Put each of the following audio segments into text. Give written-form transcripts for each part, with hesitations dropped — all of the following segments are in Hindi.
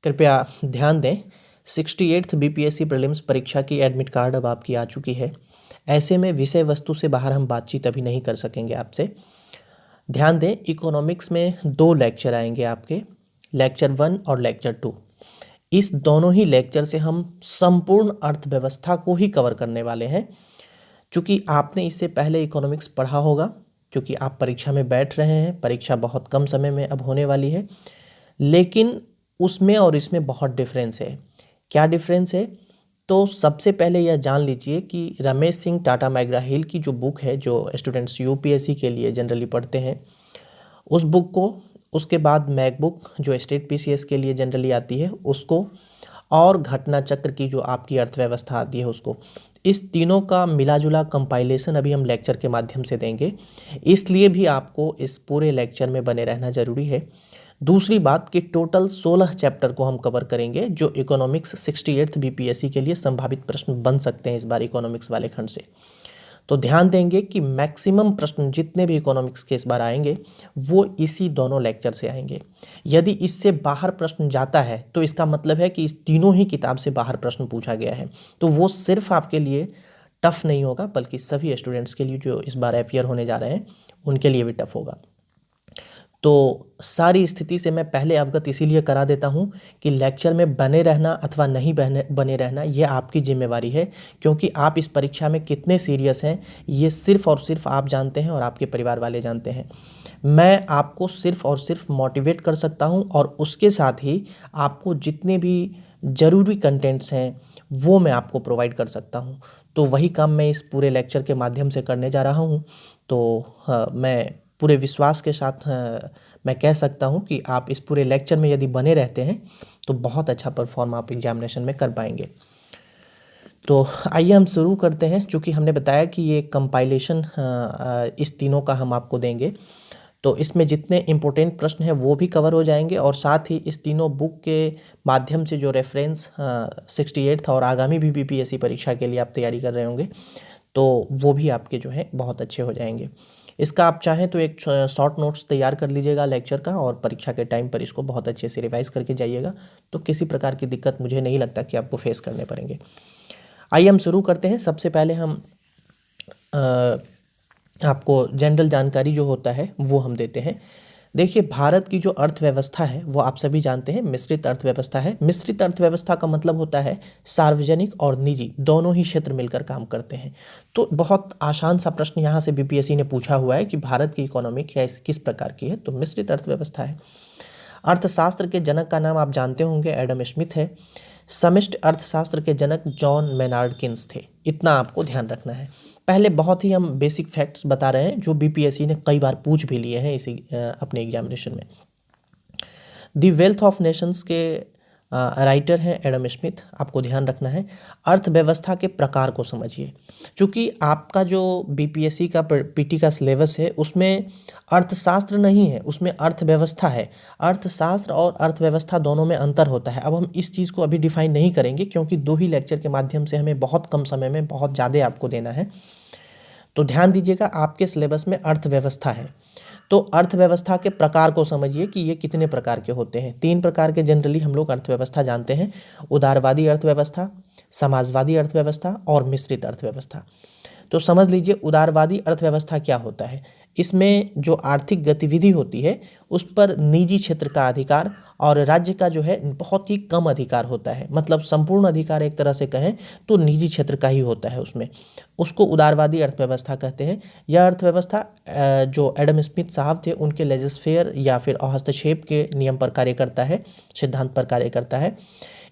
कृपया ध्यान दें, 68th बीपीएससी प्रीलिम्स परीक्षा की एडमिट कार्ड अब आपकी आ चुकी है। ऐसे में विषय वस्तु से बाहर हम बातचीत अभी नहीं कर सकेंगे आपसे। ध्यान दें, इकोनॉमिक्स में 2 लेक्चर आएंगे आपके, लेक्चर 1 और लेक्चर 2। इस दोनों ही लेक्चर से हम संपूर्ण अर्थव्यवस्था को ही कवर करने वाले हैं। चूँकि आपने इससे पहले इकोनॉमिक्स पढ़ा होगा, क्योंकि आप परीक्षा में बैठ रहे हैं, परीक्षा बहुत कम समय में अब होने वाली है, लेकिन उसमें और इसमें बहुत डिफरेंस है। क्या डिफरेंस है? तो सबसे पहले यह जान लीजिए कि रमेश सिंह टाटा मैकग्रा हिल की जो बुक है, जो स्टूडेंट्स यूपीएससी के लिए जनरली पढ़ते हैं, उस बुक को, उसके बाद मैकबुक जो स्टेट पीसीएस के लिए जनरली आती है उसको, और घटना चक्र की जो आपकी अर्थव्यवस्था आती है उसको, इस तीनों का मिला जुला कंपाइलेशन अभी हम लेक्चर के माध्यम से देंगे। इसलिए भी आपको इस पूरे लेक्चर में बने रहना ज़रूरी है। दूसरी बात कि टोटल 16 चैप्टर को हम कवर करेंगे, जो इकोनॉमिक्स 68th बीपीएससी के लिए संभावित प्रश्न बन सकते हैं इस बार इकोनॉमिक्स वाले खंड से। तो ध्यान देंगे कि मैक्सिमम प्रश्न जितने भी इकोनॉमिक्स के इस बार आएंगे वो इसी दोनों लेक्चर से आएंगे। यदि इससे बाहर प्रश्न जाता है तो इसका मतलब है कि इस तीनों ही किताब से बाहर प्रश्न पूछा गया है, तो वो सिर्फ आपके लिए टफ नहीं होगा, बल्कि सभी स्टूडेंट्स के लिए जो इस बार अपियर होने जा रहे हैं उनके लिए भी टफ होगा। तो सारी स्थिति से मैं पहले अवगत इसीलिए करा देता हूं कि लेक्चर में बने रहना अथवा नहीं बने रहना ये आपकी जिम्मेवारी है, क्योंकि आप इस परीक्षा में कितने सीरियस हैं ये सिर्फ और सिर्फ आप जानते हैं और आपके परिवार वाले जानते हैं। मैं आपको सिर्फ और सिर्फ मोटिवेट कर सकता हूं, और उसके साथ ही आपको जितने भी ज़रूरी कंटेंट्स हैं वो मैं आपको प्रोवाइड कर सकता हूं। तो वही काम मैं इस पूरे लेक्चर के माध्यम से करने जा रहा हूं। तो मैं पूरे विश्वास के साथ मैं कह सकता हूं कि आप इस पूरे लेक्चर में यदि बने रहते हैं तो बहुत अच्छा परफॉर्म आप एग्जामिनेशन में कर पाएंगे। तो आइए हम शुरू करते हैं। चूँकि हमने बताया कि ये कंपाइलेशन इस तीनों का हम आपको देंगे, तो इसमें जितने इम्पोर्टेंट प्रश्न हैं वो भी कवर हो जाएंगे, और साथ ही इस तीनों बुक के माध्यम से जो रेफरेंस 68th और आगामी भी बीपीएससी परीक्षा के लिए आप तैयारी कर रहे होंगे, तो वो भी आपके जो है बहुत अच्छे हो जाएंगे। इसका आप चाहें तो एक शॉर्ट नोट्स तैयार कर लीजिएगा लेक्चर का, और परीक्षा के टाइम पर इसको बहुत अच्छे से रिवाइज करके जाइएगा, तो किसी प्रकार की दिक्कत मुझे नहीं लगता कि आपको फेस करने पड़ेंगे। आइए हम शुरू करते हैं। सबसे पहले हम आपको जनरल जानकारी जो होता है वो हम देते हैं। देखिए, भारत की जो अर्थव्यवस्था है वो आप सभी जानते हैं मिश्रित अर्थव्यवस्था है। मिश्रित अर्थव्यवस्था का मतलब होता है सार्वजनिक और निजी दोनों ही क्षेत्र मिलकर काम करते हैं। तो बहुत आसान सा प्रश्न यहाँ से बीपीएससी ने पूछा हुआ है कि भारत की इकोनॉमी किस प्रकार की है, तो मिश्रित अर्थव्यवस्था है। अर्थशास्त्र के जनक का नाम आप जानते होंगे, एडम स्मिथ है। समष्टि अर्थशास्त्र के जनक जॉन मेनार्ड किन्स थे। इतना आपको ध्यान रखना है। पहले बहुत ही हम बेसिक फैक्ट्स बता रहे हैं जो बीपीएससी ने कई बार पूछ भी लिए हैं इसी अपने एग्जामिनेशन में। दी वेल्थ ऑफ नेशंस के राइटर हैं एडम स्मिथ। आपको ध्यान रखना है, अर्थव्यवस्था के प्रकार को समझिए। चूँकि आपका जो बीपीएससी का पीटी का सिलेबस है उसमें अर्थशास्त्र नहीं है, उसमें अर्थव्यवस्था है। अर्थशास्त्र और अर्थव्यवस्था दोनों में अंतर होता है। अब हम इस चीज़ को अभी डिफाइन नहीं करेंगे, क्योंकि 2 ही लेक्चर के माध्यम से हमें बहुत कम समय में बहुत ज़्यादा आपको देना है। तो ध्यान दीजिएगा, आपके सिलेबस में अर्थव्यवस्था है, तो अर्थव्यवस्था के प्रकार को समझिए कि ये कितने प्रकार के होते हैं। 3 प्रकार के जनरली हम लोग अर्थव्यवस्था जानते हैं: उदारवादी अर्थव्यवस्था, समाजवादी अर्थव्यवस्था और मिश्रित अर्थव्यवस्था। तो समझ लीजिए, उदारवादी अर्थव्यवस्था क्या होता है। इसमें जो आर्थिक गतिविधि होती है उस पर निजी क्षेत्र का अधिकार और राज्य का जो है बहुत ही कम अधिकार होता है। मतलब संपूर्ण अधिकार एक तरह से कहें तो निजी क्षेत्र का ही होता है उसमें। उसको उदारवादी अर्थव्यवस्था कहते हैं। यह अर्थव्यवस्था जो एडम स्मिथ साहब थे उनके लेजिस्फेयर या फिर हस्तक्षेप के नियम पर कार्य करता है, सिद्धांत पर कार्य करता है।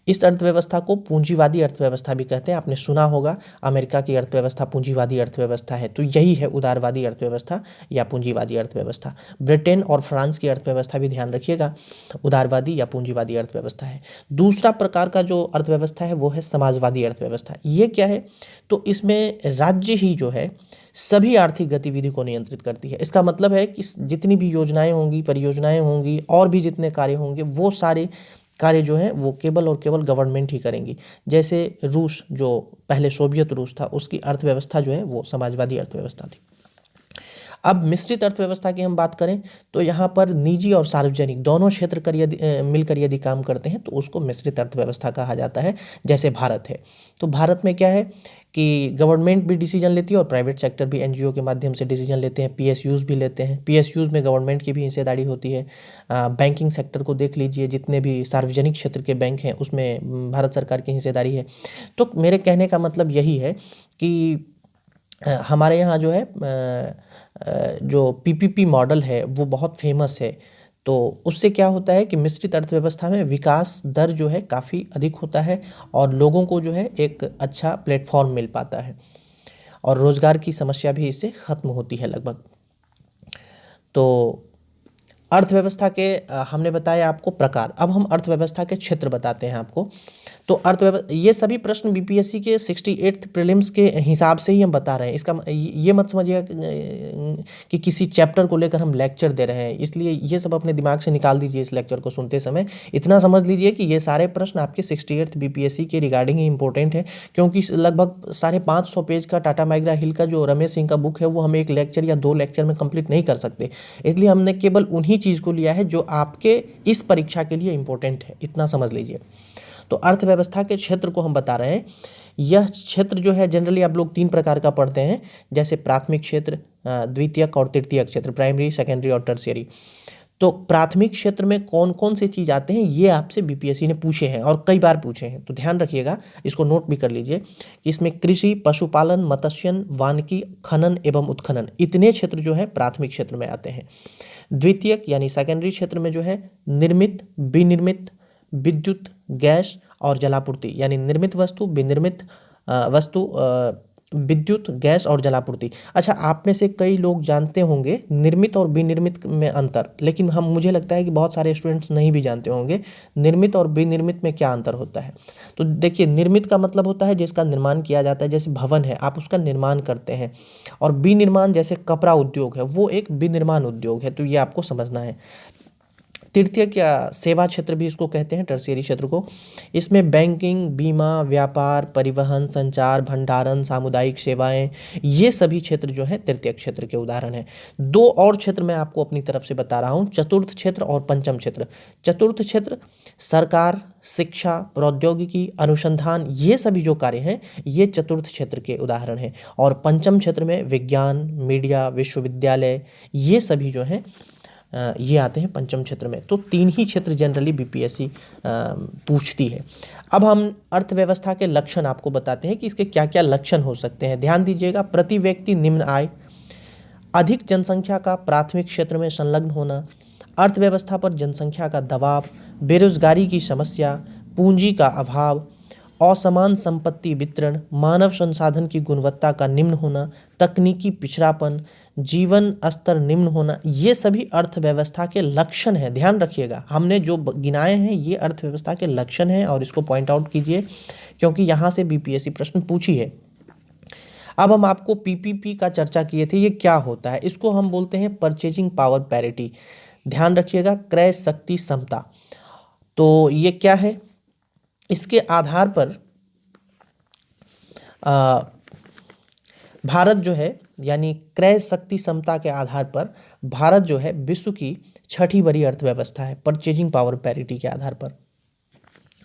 इस अर्थव्यवस्था को पूंजीवादी अर्थव्यवस्था भी कहते हैं। आपने सुना होगा अमेरिका की अर्थव्यवस्था पूंजीवादी अर्थव्यवस्था है, तो यही है उदारवादी अर्थव्यवस्था या पूंजीवादी अर्थव्यवस्था। ब्रिटेन और फ्रांस की अर्थव्यवस्था भी ध्यान रखिएगा, उदारवादी या पूंजीवादी अर्थव्यवस्था है। दूसरा प्रकार का जो अर्थव्यवस्था है वो है समाजवादी अर्थव्यवस्था। ये क्या है? तो इसमें राज्य ही जो है सभी आर्थिक गतिविधि को नियंत्रित करती है। इसका मतलब है कि जितनी भी योजनाएं होंगी, परियोजनाएं होंगी और भी जितने कार्य होंगे वो सारे कार्य जो हैं वो केवल और केवल गवर्नमेंट ही करेंगी। जैसे रूस, जो पहले सोवियत रूस था, उसकी अर्थव्यवस्था जो है वो समाजवादी अर्थव्यवस्था थी। अब मिश्रित अर्थव्यवस्था की हम बात करें तो यहाँ पर निजी और सार्वजनिक दोनों क्षेत्र कर यदि मिलकर यदि काम करते हैं तो उसको मिश्रित अर्थव्यवस्था कहा जाता है। जैसे भारत है, तो भारत में क्या है कि गवर्नमेंट भी डिसीजन लेती है और प्राइवेट सेक्टर भी एनजीओ के माध्यम से डिसीजन लेते हैं, पीएसयूज भी लेते हैं। पीएसयूज में गवर्नमेंट की भी हिस्सेदारी होती है। बैंकिंग सेक्टर को देख लीजिए, जितने भी सार्वजनिक क्षेत्र के बैंक हैं उसमें भारत सरकार की हिस्सेदारी है। तो मेरे कहने का मतलब यही है कि हमारे यहाँ जो है जो पीपीपी मॉडल है वो बहुत फेमस है। तो उससे क्या होता है कि मिश्रित अर्थव्यवस्था में विकास दर जो है काफ़ी अधिक होता है और लोगों को जो है एक अच्छा प्लेटफॉर्म मिल पाता है और रोज़गार की समस्या भी इससे ख़त्म होती है लगभग। तो अर्थव्यवस्था के हमने बताया आपको प्रकार। अब हम अर्थव्यवस्था के क्षेत्र बताते हैं आपको। तो अर्थव्यवस्था, ये सभी प्रश्न बीपीएससी के 68th प्रीलिम्स के हिसाब से ही हम बता रहे हैं। इसका ये मत समझिएगा कि किसी चैप्टर को लेकर हम लेक्चर दे रहे हैं, इसलिए ये सब अपने दिमाग से निकाल दीजिए इस लेक्चर को सुनते समय। इतना समझ लीजिए कि ये सारे प्रश्न आपके 68th बीपीएससी के रिगार्डिंग ही इंपॉर्टेंट है, क्योंकि लगभग 550 पेज का टाटा माइग्रा हिल का जो रमेश सिंह का बुक है वो हम एक लेक्चर या 2 लेक्चर में कंप्लीट नहीं कर सकते। इसलिए हमने केवल उन्हीं चीज़ को लिया है जो आपके इस परीक्षा के लिए इंपॉर्टेंट है, इतना समझ लीजिए। तो अर्थव्यवस्था के क्षेत्र को हम बता रहे हैं। यह क्षेत्र जो है जनरली आप लोग 3 प्रकार का पढ़ते हैं, जैसे प्राथमिक क्षेत्र, द्वितीयक और तृतीयक क्षेत्र, प्राइमरी, सेकेंडरी और टर्शियरी। तो प्राथमिक क्षेत्र में कौन कौन से चीज़ आते हैं ये आपसे बीपीएससी ने पूछे हैं और कई बार पूछे हैं, तो ध्यान रखिएगा, इसको नोट भी कर लीजिए कि इसमें कृषि, पशुपालन, मत्स्यन, वानिकी, खनन एवं उत्खनन, इतने क्षेत्र जो है प्राथमिक क्षेत्र में आते हैं। द्वितीयक यानी सेकेंडरी क्षेत्र में जो है निर्मित, विनिर्मित, विद्युत, गैस और जलापूर्ति, यानी निर्मित वस्तु, विनिर्मित वस्तु, विद्युत, गैस और जलापूर्ति। अच्छा, आप में से कई लोग जानते होंगे निर्मित और विनिर्मित में अंतर, लेकिन मुझे लगता है कि बहुत सारे स्टूडेंट्स नहीं भी जानते होंगे निर्मित और विनिर्मित में क्या अंतर होता है। तो देखिए, निर्मित का मतलब होता है जिसका निर्माण किया जाता है, जैसे भवन है आप उसका निर्माण करते हैं, और विनिर्माण जैसे कपड़ा उद्योग है वो एक विनिर्माण उद्योग है, तो ये आपको समझना है। तृतीयक या सेवा क्षेत्र भी इसको कहते हैं, टर्शियरी क्षेत्र को। इसमें बैंकिंग, बीमा, व्यापार, परिवहन, संचार, भंडारण, सामुदायिक सेवाएं, ये सभी क्षेत्र जो है तृतीयक क्षेत्र के उदाहरण हैं। 2 और क्षेत्र मैं आपको अपनी तरफ से बता रहा हूँ, चतुर्थ क्षेत्र और पंचम क्षेत्र। चतुर्थ क्षेत्र सरकार, शिक्षा, प्रौद्योगिकी, अनुसंधान, ये सभी जो कार्य हैं ये चतुर्थ क्षेत्र के उदाहरण हैं। और पंचम क्षेत्र में विज्ञान, मीडिया, विश्वविद्यालय, ये सभी जो हैं ये आते हैं पंचम क्षेत्र में। तो 3 ही क्षेत्र जनरली बीपीएससी पूछती है। अब हम अर्थव्यवस्था के लक्षण आपको बताते हैं कि इसके क्या क्या लक्षण हो सकते हैं। ध्यान दीजिएगा, प्रति व्यक्ति निम्न आय, अधिक जनसंख्या का प्राथमिक क्षेत्र में संलग्न होना, अर्थव्यवस्था पर जनसंख्या का दबाव, बेरोजगारी की समस्या, पूंजी का अभाव, असमान संपत्ति वितरण, मानव संसाधन की गुणवत्ता का निम्न होना, तकनीकी पिछड़ापन, जीवन स्तर निम्न होना, ये सभी अर्थव्यवस्था के लक्षण हैं। ध्यान रखिएगा, हमने जो गिनाए हैं ये अर्थव्यवस्था के लक्षण हैं और इसको पॉइंट आउट कीजिए, क्योंकि यहाँ से बीपीएससी प्रश्न पूछी है। अब हम आपको पीपीपी का चर्चा किए थे, ये क्या होता है? इसको हम बोलते हैं परचेजिंग पावर पैरिटी। ध्यान रखिएगा, क्रय शक्ति समता। तो ये क्या है? इसके आधार पर भारत जो है, यानी क्रय शक्ति समता के आधार पर भारत जो है विश्व की 6ठी बड़ी अर्थव्यवस्था है, परचेजिंग पावर पैरिटी के आधार पर।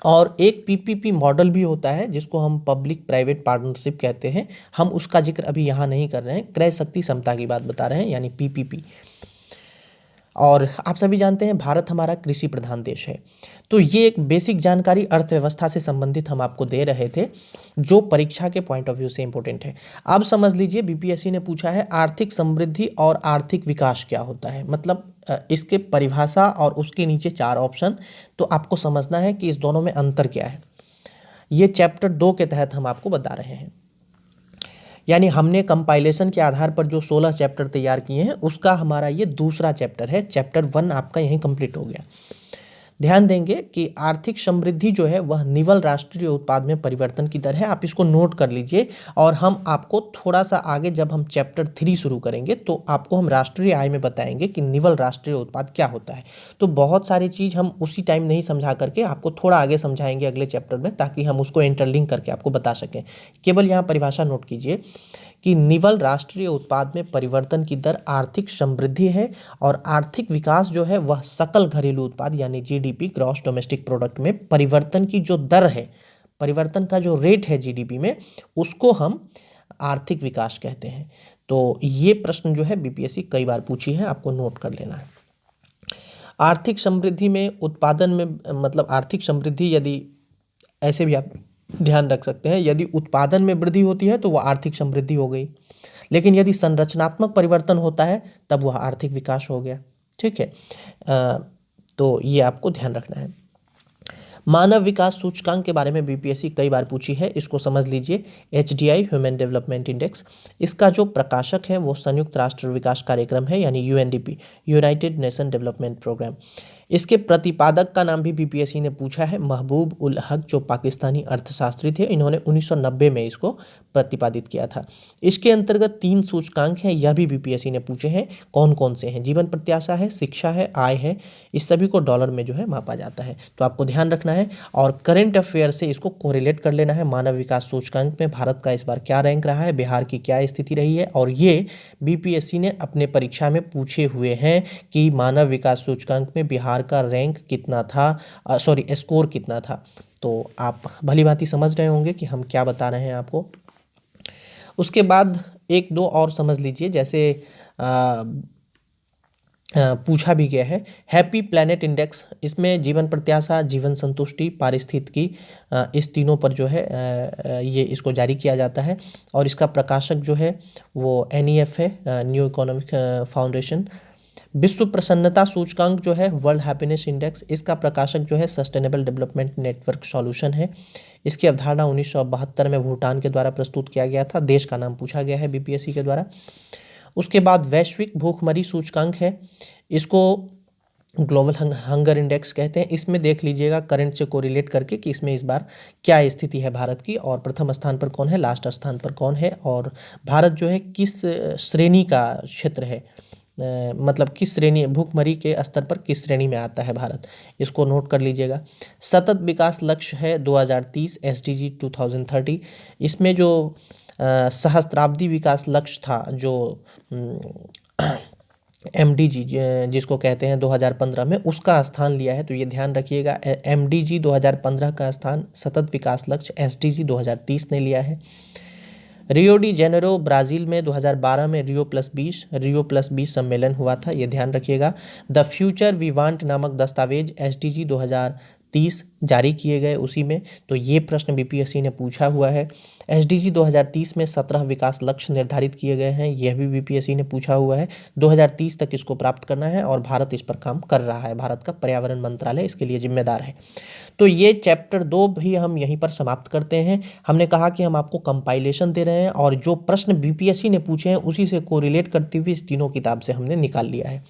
और एक पीपीपी मॉडल भी होता है जिसको हम पब्लिक प्राइवेट पार्टनरशिप कहते हैं, हम उसका जिक्र अभी यहाँ नहीं कर रहे हैं, क्रय शक्ति समता की बात बता रहे हैं, यानी पीपीपी। और आप सभी जानते हैं भारत हमारा कृषि प्रधान देश है। तो ये एक बेसिक जानकारी अर्थव्यवस्था से संबंधित हम आपको दे रहे थे, जो परीक्षा के पॉइंट ऑफ व्यू से इंपॉर्टेंट है। अब समझ लीजिए, बीपीएससी ने पूछा है आर्थिक समृद्धि और आर्थिक विकास क्या होता है, मतलब इसके परिभाषा और उसके नीचे 4 ऑप्शन। तो आपको समझना है कि इस दोनों में अंतर क्या है। ये चैप्टर 2 के तहत हम आपको बता रहे हैं, यानी हमने कंपाइलेशन के आधार पर जो 16 चैप्टर तैयार किए हैं उसका हमारा ये दूसरा चैप्टर है। चैप्टर 1 आपका यहीं कंप्लीट हो गया। ध्यान देंगे कि आर्थिक समृद्धि जो है वह निवल राष्ट्रीय उत्पाद में परिवर्तन की दर है। आप इसको नोट कर लीजिए, और हम आपको थोड़ा सा आगे जब हम चैप्टर 3 शुरू करेंगे तो आपको हम राष्ट्रीय आय में बताएंगे कि निवल राष्ट्रीय उत्पाद क्या होता है। तो बहुत सारी चीज़ हम उसी टाइम नहीं समझा करके आपको थोड़ा आगे समझाएंगे अगले चैप्टर में, ताकि हम उसको इंटरलिंक करके आपको बता सकें। केवल यहाँ परिभाषा नोट कीजिए कि निवल राष्ट्रीय उत्पाद में परिवर्तन की दर आर्थिक समृद्धि है और आर्थिक विकास जो है वह सकल घरेलू उत्पाद यानी जीडीपी ग्रॉस डोमेस्टिक प्रोडक्ट में परिवर्तन की जो दर है, परिवर्तन का जो रेट है जीडीपी में, उसको हम आर्थिक विकास कहते हैं। तो ये प्रश्न जो है बीपीएससी कई बार पूछी है, आपको नोट कर लेना है। आर्थिक समृद्धि में उत्पादन में मतलब आर्थिक समृद्धि, यदि ऐसे भी आप ध्यान रख सकते हैं, यदि उत्पादन में वृद्धि होती है तो वह आर्थिक समृद्धि हो गई, लेकिन यदि संरचनात्मक परिवर्तन होता है तब वह आर्थिक विकास हो गया। ठीक है, तो ये आपको ध्यान रखना है। मानव विकास सूचकांक के बारे में बीपीएससी कई बार पूछी है, इसको समझ लीजिए। एचडीआई ह्यूमन डेवलपमेंट इंडेक्स, इसका जो प्रकाशक है वो संयुक्त राष्ट्र विकास कार्यक्रम है यानी UNDP, united nation development programme. इसके प्रतिपादक का नाम भी बीपीएससी ने पूछा है, महबूब उल हक, जो पाकिस्तानी अर्थशास्त्री थे। इन्होंने 1990 में इसको प्रतिपादित किया था। इसके अंतर्गत 3 सूचकांक हैं, यह भी बीपीएससी ने पूछे हैं। कौन कौन से हैं? जीवन प्रत्याशा है, शिक्षा है, आय है। इस सभी को डॉलर में जो है मापा जाता है, तो आपको ध्यान रखना है और करंट अफेयर से इसको कोरिलेट कर लेना है। मानव विकास सूचकांक में भारत का इस बार क्या रैंक रहा है, बिहार की क्या स्थिति रही है, और ये बीपीएससी ने अपने परीक्षा में पूछे हुए हैं कि मानव विकास सूचकांक में बिहार का रैंक कितना था, स्कोर कितना था। तो आप भली भांति समझ रहे होंगे कि हम क्या बता रहे हैं आपको। उसके बाद एक दो और समझ लीजिए, जैसे पूछा भी गया है हैप्पी प्लैनेट इंडेक्स। इसमें जीवन प्रत्याशा, जीवन संतुष्टि, पारिस्थितिकी, इस तीनों पर जो है ये इसको जारी किया जाता है और इसका प्रकाशक जो है वो एनईएफ है, न्यू इकोनॉमिक फाउंडेशन। विश्व प्रसन्नता सूचकांक जो है वर्ल्ड हैप्पीनेस इंडेक्स, इसका प्रकाशक जो है सस्टेनेबल डेवलपमेंट नेटवर्क सॉल्यूशन है। इसकी अवधारणा 1972 में भूटान के द्वारा प्रस्तुत किया गया था। देश का नाम पूछा गया है बीपीएससी के द्वारा। उसके बाद वैश्विक भूखमरी सूचकांक है, इसको ग्लोबल हंगर इंडेक्स कहते हैं। इसमें देख लीजिएगा करंट से कोरिलेट करके कि इसमें इस बार क्या स्थिति है भारत की, और प्रथम स्थान पर कौन है, लास्ट स्थान पर कौन है, और भारत जो है किस श्रेणी का क्षेत्र है, मतलब किस श्रेणी, भूखमरी के स्तर पर किस श्रेणी में आता है भारत, इसको नोट कर लीजिएगा। सतत विकास लक्ष्य है 2030 एसडीजी 2030। इसमें जो सहस्त्राब्दी विकास लक्ष्य था, जो एमडीजी जिसको कहते हैं 2015 में, उसका स्थान लिया है। तो ये ध्यान रखिएगा, एमडीजी 2015 का स्थान सतत विकास लक्ष्य एसडीजी 2030 ने लिया है। रियो डी जेनेरो ब्राज़ील में 2012 में रियो+20 सम्मेलन हुआ था, ये ध्यान रखिएगा। द फ्यूचर वी वांट नामक दस्तावेज एसडीजी 2030 जारी किए गए उसी में, तो ये प्रश्न बीपीएससी ने पूछा हुआ है। एसडीजी 2030 में 17 विकास लक्ष्य निर्धारित किए गए हैं, यह भी बीपीएससी ने पूछा हुआ है। 2030 तक इसको प्राप्त करना है और भारत इस पर काम कर रहा है। भारत का पर्यावरण मंत्रालय इसके लिए जिम्मेदार है। तो ये चैप्टर 2 भी हम यहीं पर समाप्त करते हैं। हमने कहा कि हम आपको कंपाइलेशन दे रहे हैं और जो प्रश्न बीपीएससी ने पूछे हैं उसी से कोरिलेट करते हुए इस तीनों किताब से हमने निकाल लिया है।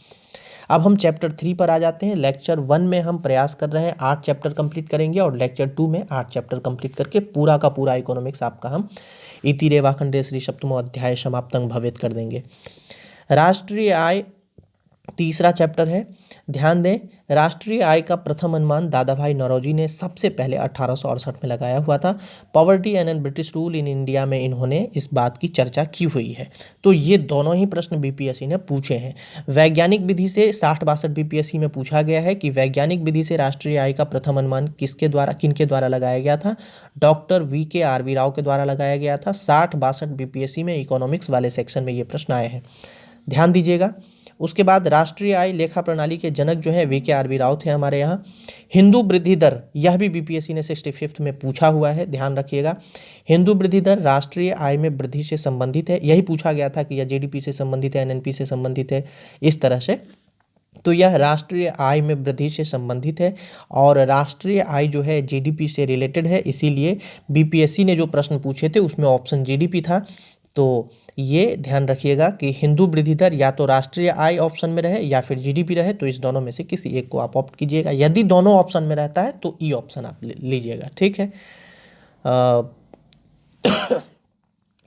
अब हम चैप्टर 3 पर आ जाते हैं। लेक्चर 1 में हम प्रयास कर रहे हैं 8 चैप्टर कंप्लीट करेंगे और लेक्चर 2 में 8 चैप्टर कंप्लीट करके पूरा का पूरा इकोनॉमिक्स आपका हम इति रेवाखंडे श्री सप्तमो अध्याय समाप्तं भवेत् कर देंगे। राष्ट्रीय आय तीसरा चैप्टर है। ध्यान दें, राष्ट्रीय आय का प्रथम अनुमान दादाभाई नौरोजी ने सबसे पहले 1868 में लगाया हुआ था। Poverty and British rule in India में इन्होंने इस बात की चर्चा की हुई है। तो ये दोनों ही प्रश्न बीपीएससी ने पूछे हैं। वैज्ञानिक विधि से 60-62 बीपीएससी में पूछा गया है कि वैज्ञानिक विधि से राष्ट्रीय आय का प्रथम अनुमान किनके द्वारा लगाया गया था। डॉक्टर VKRV राव के द्वारा लगाया गया था। 60-62 बीपीएससी में इकोनॉमिक्स वाले सेक्शन में ये प्रश्न आए हैं, ध्यान दीजिएगा। उसके बाद राष्ट्रीय आय लेखा प्रणाली के जनक जो है VKRV राव थे हमारे यहाँ। हिंदू वृद्धि दर, यह भी बीपीएससी ने 65th में पूछा हुआ है, ध्यान रखिएगा। हिंदू वृद्धि दर राष्ट्रीय आय में वृद्धि से संबंधित है, यही पूछा गया था कि यह जीडीपी से संबंधित है, एनएनपी से संबंधित है, इस तरह से। तो यह राष्ट्रीय आय में वृद्धि से संबंधित है और राष्ट्रीय आय जो है जीडीपी से रिलेटेड है, इसीलिए बीपीएससी ने जो प्रश्न पूछे थे उसमें ऑप्शन जीडीपी था। तो ये ध्यान रखिएगा कि हिंदू वृद्धि दर या तो राष्ट्रीय आय ऑप्शन में रहे या फिर जीडीपी रहे, तो इस दोनों में से किसी एक को आप ऑप्ट कीजिएगा। यदि दोनों ऑप्शन में रहता है तो ई ऑप्शन आप लीजिएगा, ठीक है।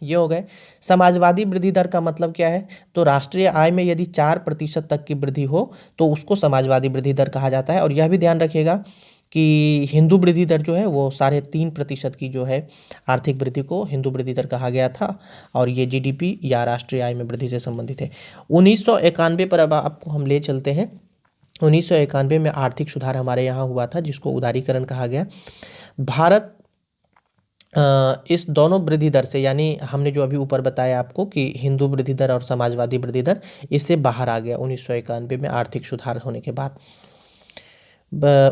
ये हो गए। समाजवादी वृद्धि दर का मतलब क्या है, तो राष्ट्रीय आय में यदि 4% तक की वृद्धि हो तो उसको समाजवादी वृद्धि दर कहा जाता है। और यह भी ध्यान रखिएगा कि हिंदू वृद्धि दर जो है वो 3.5% की जो है आर्थिक वृद्धि को हिंदू वृद्धि दर कहा गया था, और ये जीडीपी या राष्ट्रीय आय में वृद्धि से संबंधित है। 1991 पर अब आपको हम ले चलते हैं। 1991 में आर्थिक सुधार हमारे यहाँ हुआ था, जिसको उदारीकरण कहा गया। भारत इस दोनों वृद्धि दर से, यानी हमने जो अभी ऊपर बताया आपको कि हिंदू वृद्धि दर और समाजवादी वृद्धि दर, इससे बाहर आ गया 1991 में आर्थिक सुधार होने के बाद।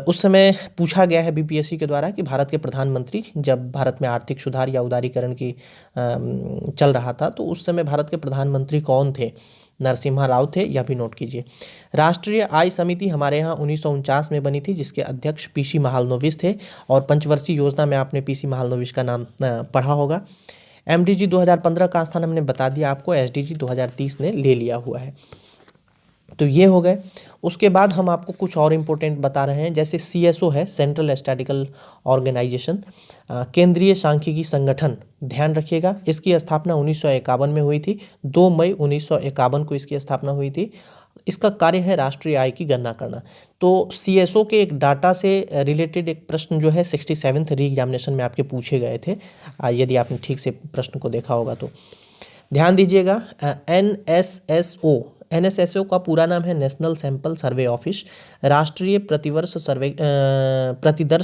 उस समय पूछा गया है बीपीएससी के द्वारा कि भारत के प्रधानमंत्री, जब भारत में आर्थिक सुधार या उदारीकरण की चल रहा था, तो उस समय भारत के प्रधानमंत्री कौन थे? नरसिम्हा राव थे, यह भी नोट कीजिए। राष्ट्रीय आय समिति हमारे यहाँ 1949 में बनी थी, जिसके अध्यक्ष पीसी महालनोबिस थे, और पंचवर्षीय योजना में आपने पीसी महालनोबिस का नाम पढ़ा होगा। एमडीजी 2015 का स्थान हमने बता दिया आपको, एसडीजी 2030 ने ले लिया हुआ है। तो ये हो गए। उसके बाद हम आपको कुछ और इम्पोर्टेंट बता रहे हैं, जैसे सीएसओ है, सेंट्रल स्टैटिस्टिकल ऑर्गेनाइजेशन, केंद्रीय सांख्यिकी संगठन। ध्यान रखिएगा, इसकी स्थापना 1951 में हुई थी। 2 मई 1951 को इसकी स्थापना हुई थी। इसका कार्य है राष्ट्रीय आय की गणना करना। तो सीएसओ के एक डाटा से रिलेटेड एक प्रश्न जो है 67th री एग्जामिनेशन में आपके पूछे गए थे, यदि आपने ठीक से प्रश्न को देखा होगा तो। ध्यान दीजिएगा, एनएसएसओ का पूरा नाम है नेशनल सैंपल सर्वे ऑफिस, राष्ट्रीय प्रतिदर्श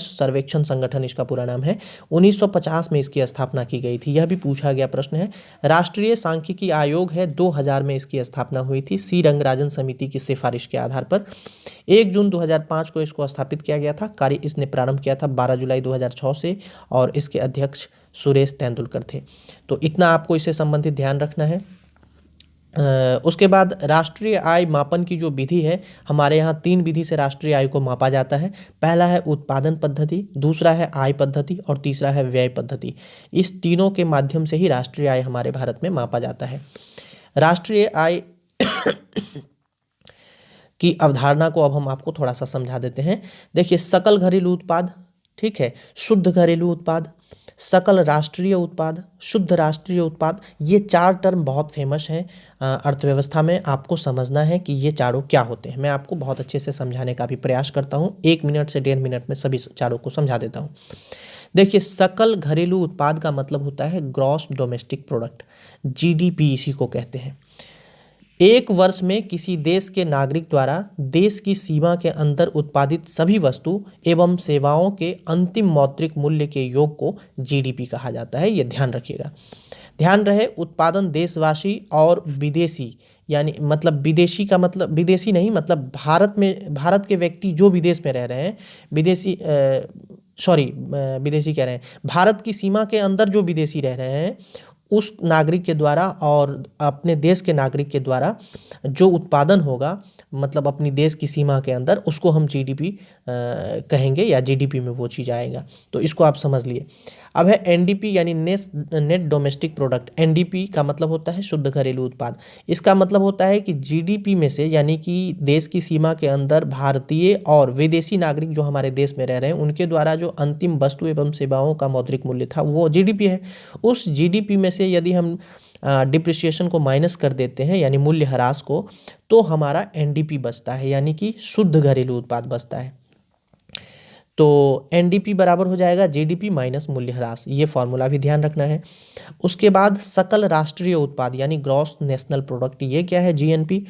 सर्वेक्षण संगठन इसका पूरा नाम है। 1950 में इसकी स्थापना की गई थी, यह भी पूछा गया प्रश्न है। राष्ट्रीय सांख्यिकी आयोग है, 2000 में इसकी स्थापना हुई थी, सी रंगराजन समिति की सिफारिश के आधार पर। 1 जून 2005 को इसको स्थापित किया गया था। कार्य इसने प्रारंभ किया था 12 जुलाई 2006 से, और इसके अध्यक्ष सुरेश तेंदुलकर थे। तो इतना आपको इससे संबंधित ध्यान रखना है। उसके बाद राष्ट्रीय आय मापन की जो विधि है, हमारे यहाँ 3 विधि से राष्ट्रीय आय को मापा जाता है। पहला है उत्पादन पद्धति, दूसरा है आय पद्धति, और तीसरा है व्यय पद्धति। इस तीनों के माध्यम से ही राष्ट्रीय आय हमारे भारत में मापा जाता है। राष्ट्रीय आय की अवधारणा को अब हम आपको थोड़ा सा समझा देते हैं। देखिए, सकल घरेलू उत्पाद, ठीक है, शुद्ध घरेलू उत्पाद, सकल राष्ट्रीय उत्पाद, शुद्ध राष्ट्रीय उत्पाद, ये 4 टर्म बहुत फेमस हैं अर्थव्यवस्था में। आपको समझना है कि ये चारों क्या होते हैं। मैं आपको बहुत अच्छे से समझाने का भी प्रयास करता हूँ, 1 मिनट से 1.5 मिनट में सभी चारों को समझा देता हूँ। देखिए, सकल घरेलू उत्पाद का मतलब होता है ग्रॉस डोमेस्टिक प्रोडक्ट, जीडीपी इसी को कहते हैं। एक वर्ष में किसी देश के नागरिक द्वारा देश की सीमा के अंदर उत्पादित सभी वस्तु एवं सेवाओं के अंतिम मौद्रिक मूल्य के योग को जीडीपी कहा जाता है। ये ध्यान रखिएगा। ध्यान रहे, उत्पादन देशवासी और विदेशी, यानी मतलब विदेशी का मतलब विदेशी नहीं, मतलब भारत के व्यक्ति जो विदेश में रह रहे हैं, विदेशी विदेशी कह रहे हैं, भारत की सीमा के अंदर जो विदेशी रह रहे हैं, उस नागरिक के द्वारा और अपने देश के नागरिक के द्वारा जो उत्पादन होगा, मतलब अपनी देश की सीमा के अंदर, उसको हम जीडीपी कहेंगे, या जीडीपी में वो चीज़ आएगा। तो इसको आप समझ लिए। अब है एनडीपी, यानी नेट डोमेस्टिक प्रोडक्ट। एनडीपी का मतलब होता है शुद्ध घरेलू उत्पाद। इसका मतलब होता है कि जीडीपी में से, यानी कि देश की सीमा के अंदर भारतीय और विदेशी नागरिक जो हमारे देश में रह रहे हैं, उनके द्वारा जो अंतिम वस्तु एवं सेवाओं का मौद्रिक मूल्य था, वो जीडीपी है। उस जीडीपी में से यदि हम डिप्रिसिएशन को माइनस कर देते हैं, यानी मूल्य ह्रास को, तो हमारा एनडीपी बचता है, यानी कि शुद्ध घरेलू उत्पाद बचता है। तो एनडीपी बराबर हो जाएगा जीडीपी माइनस मूल्य ह्रास। ये फॉर्मूला भी ध्यान रखना है। उसके बाद सकल राष्ट्रीय उत्पाद, यानी ग्रॉस नेशनल प्रोडक्ट, ये क्या है? जीएनपी।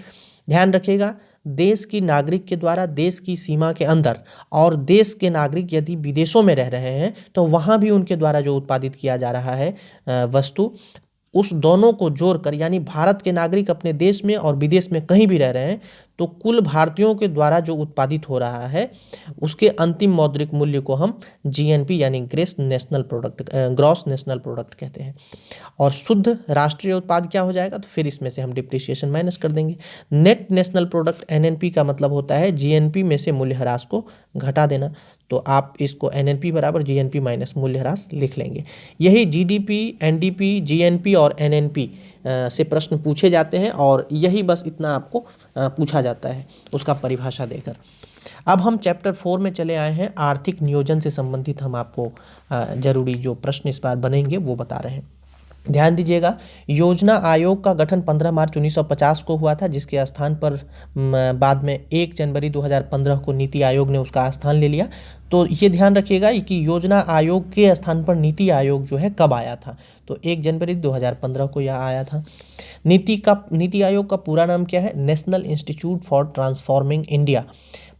ध्यान रखिएगा, देश की नागरिक के द्वारा देश की सीमा के अंदर, और देश के नागरिक यदि विदेशों में रह रहे हैं, तो वहाँ भी उनके द्वारा जो उत्पादित किया जा रहा है वस्तु, उस दोनों को जोड़कर, यानी भारत के नागरिक अपने देश में और विदेश में कहीं भी रह रहे हैं, तो कुल भारतीयों के द्वारा जो उत्पादित हो रहा है, उसके अंतिम मौद्रिक मूल्य को हम जीएनपी, यानी ग्रॉस नेशनल प्रोडक्ट कहते हैं। और शुद्ध राष्ट्रीय उत्पाद क्या हो जाएगा? तो फिर इसमें से हम डिप्रिसिएशन माइनस कर देंगे। नेट नेशनल प्रोडक्ट, एनएनपी, का मतलब होता है जीएनपी में से मूल्य ह्रास को घटा देना। तो आप इसको एनएनपी बराबर जीएनपी माइनस मूल्य ह्रास लिख लेंगे। यही जीडीपी, एनडीपी, जीएनपी और एनएनपी से प्रश्न पूछे जाते हैं, और यही बस इतना आपको पूछा जाता है उसका परिभाषा देकर। अब हम चैप्टर 4 में चले आए हैं। आर्थिक नियोजन से संबंधित हम आपको जरूरी जो प्रश्न इस बार बनेंगे वो बता रहे हैं। ध्यान दीजिएगा, योजना आयोग का गठन 15 मार्च 1950 को हुआ था, जिसके स्थान पर बाद में 1 जनवरी 2015 को नीति आयोग ने उसका स्थान ले लिया। तो ये ध्यान रखिएगा कि योजना आयोग के स्थान पर नीति आयोग जो है कब आया था, तो 1 जनवरी 2015 को यह आया था। नीति आयोग का पूरा नाम क्या है? National institute for transforming India.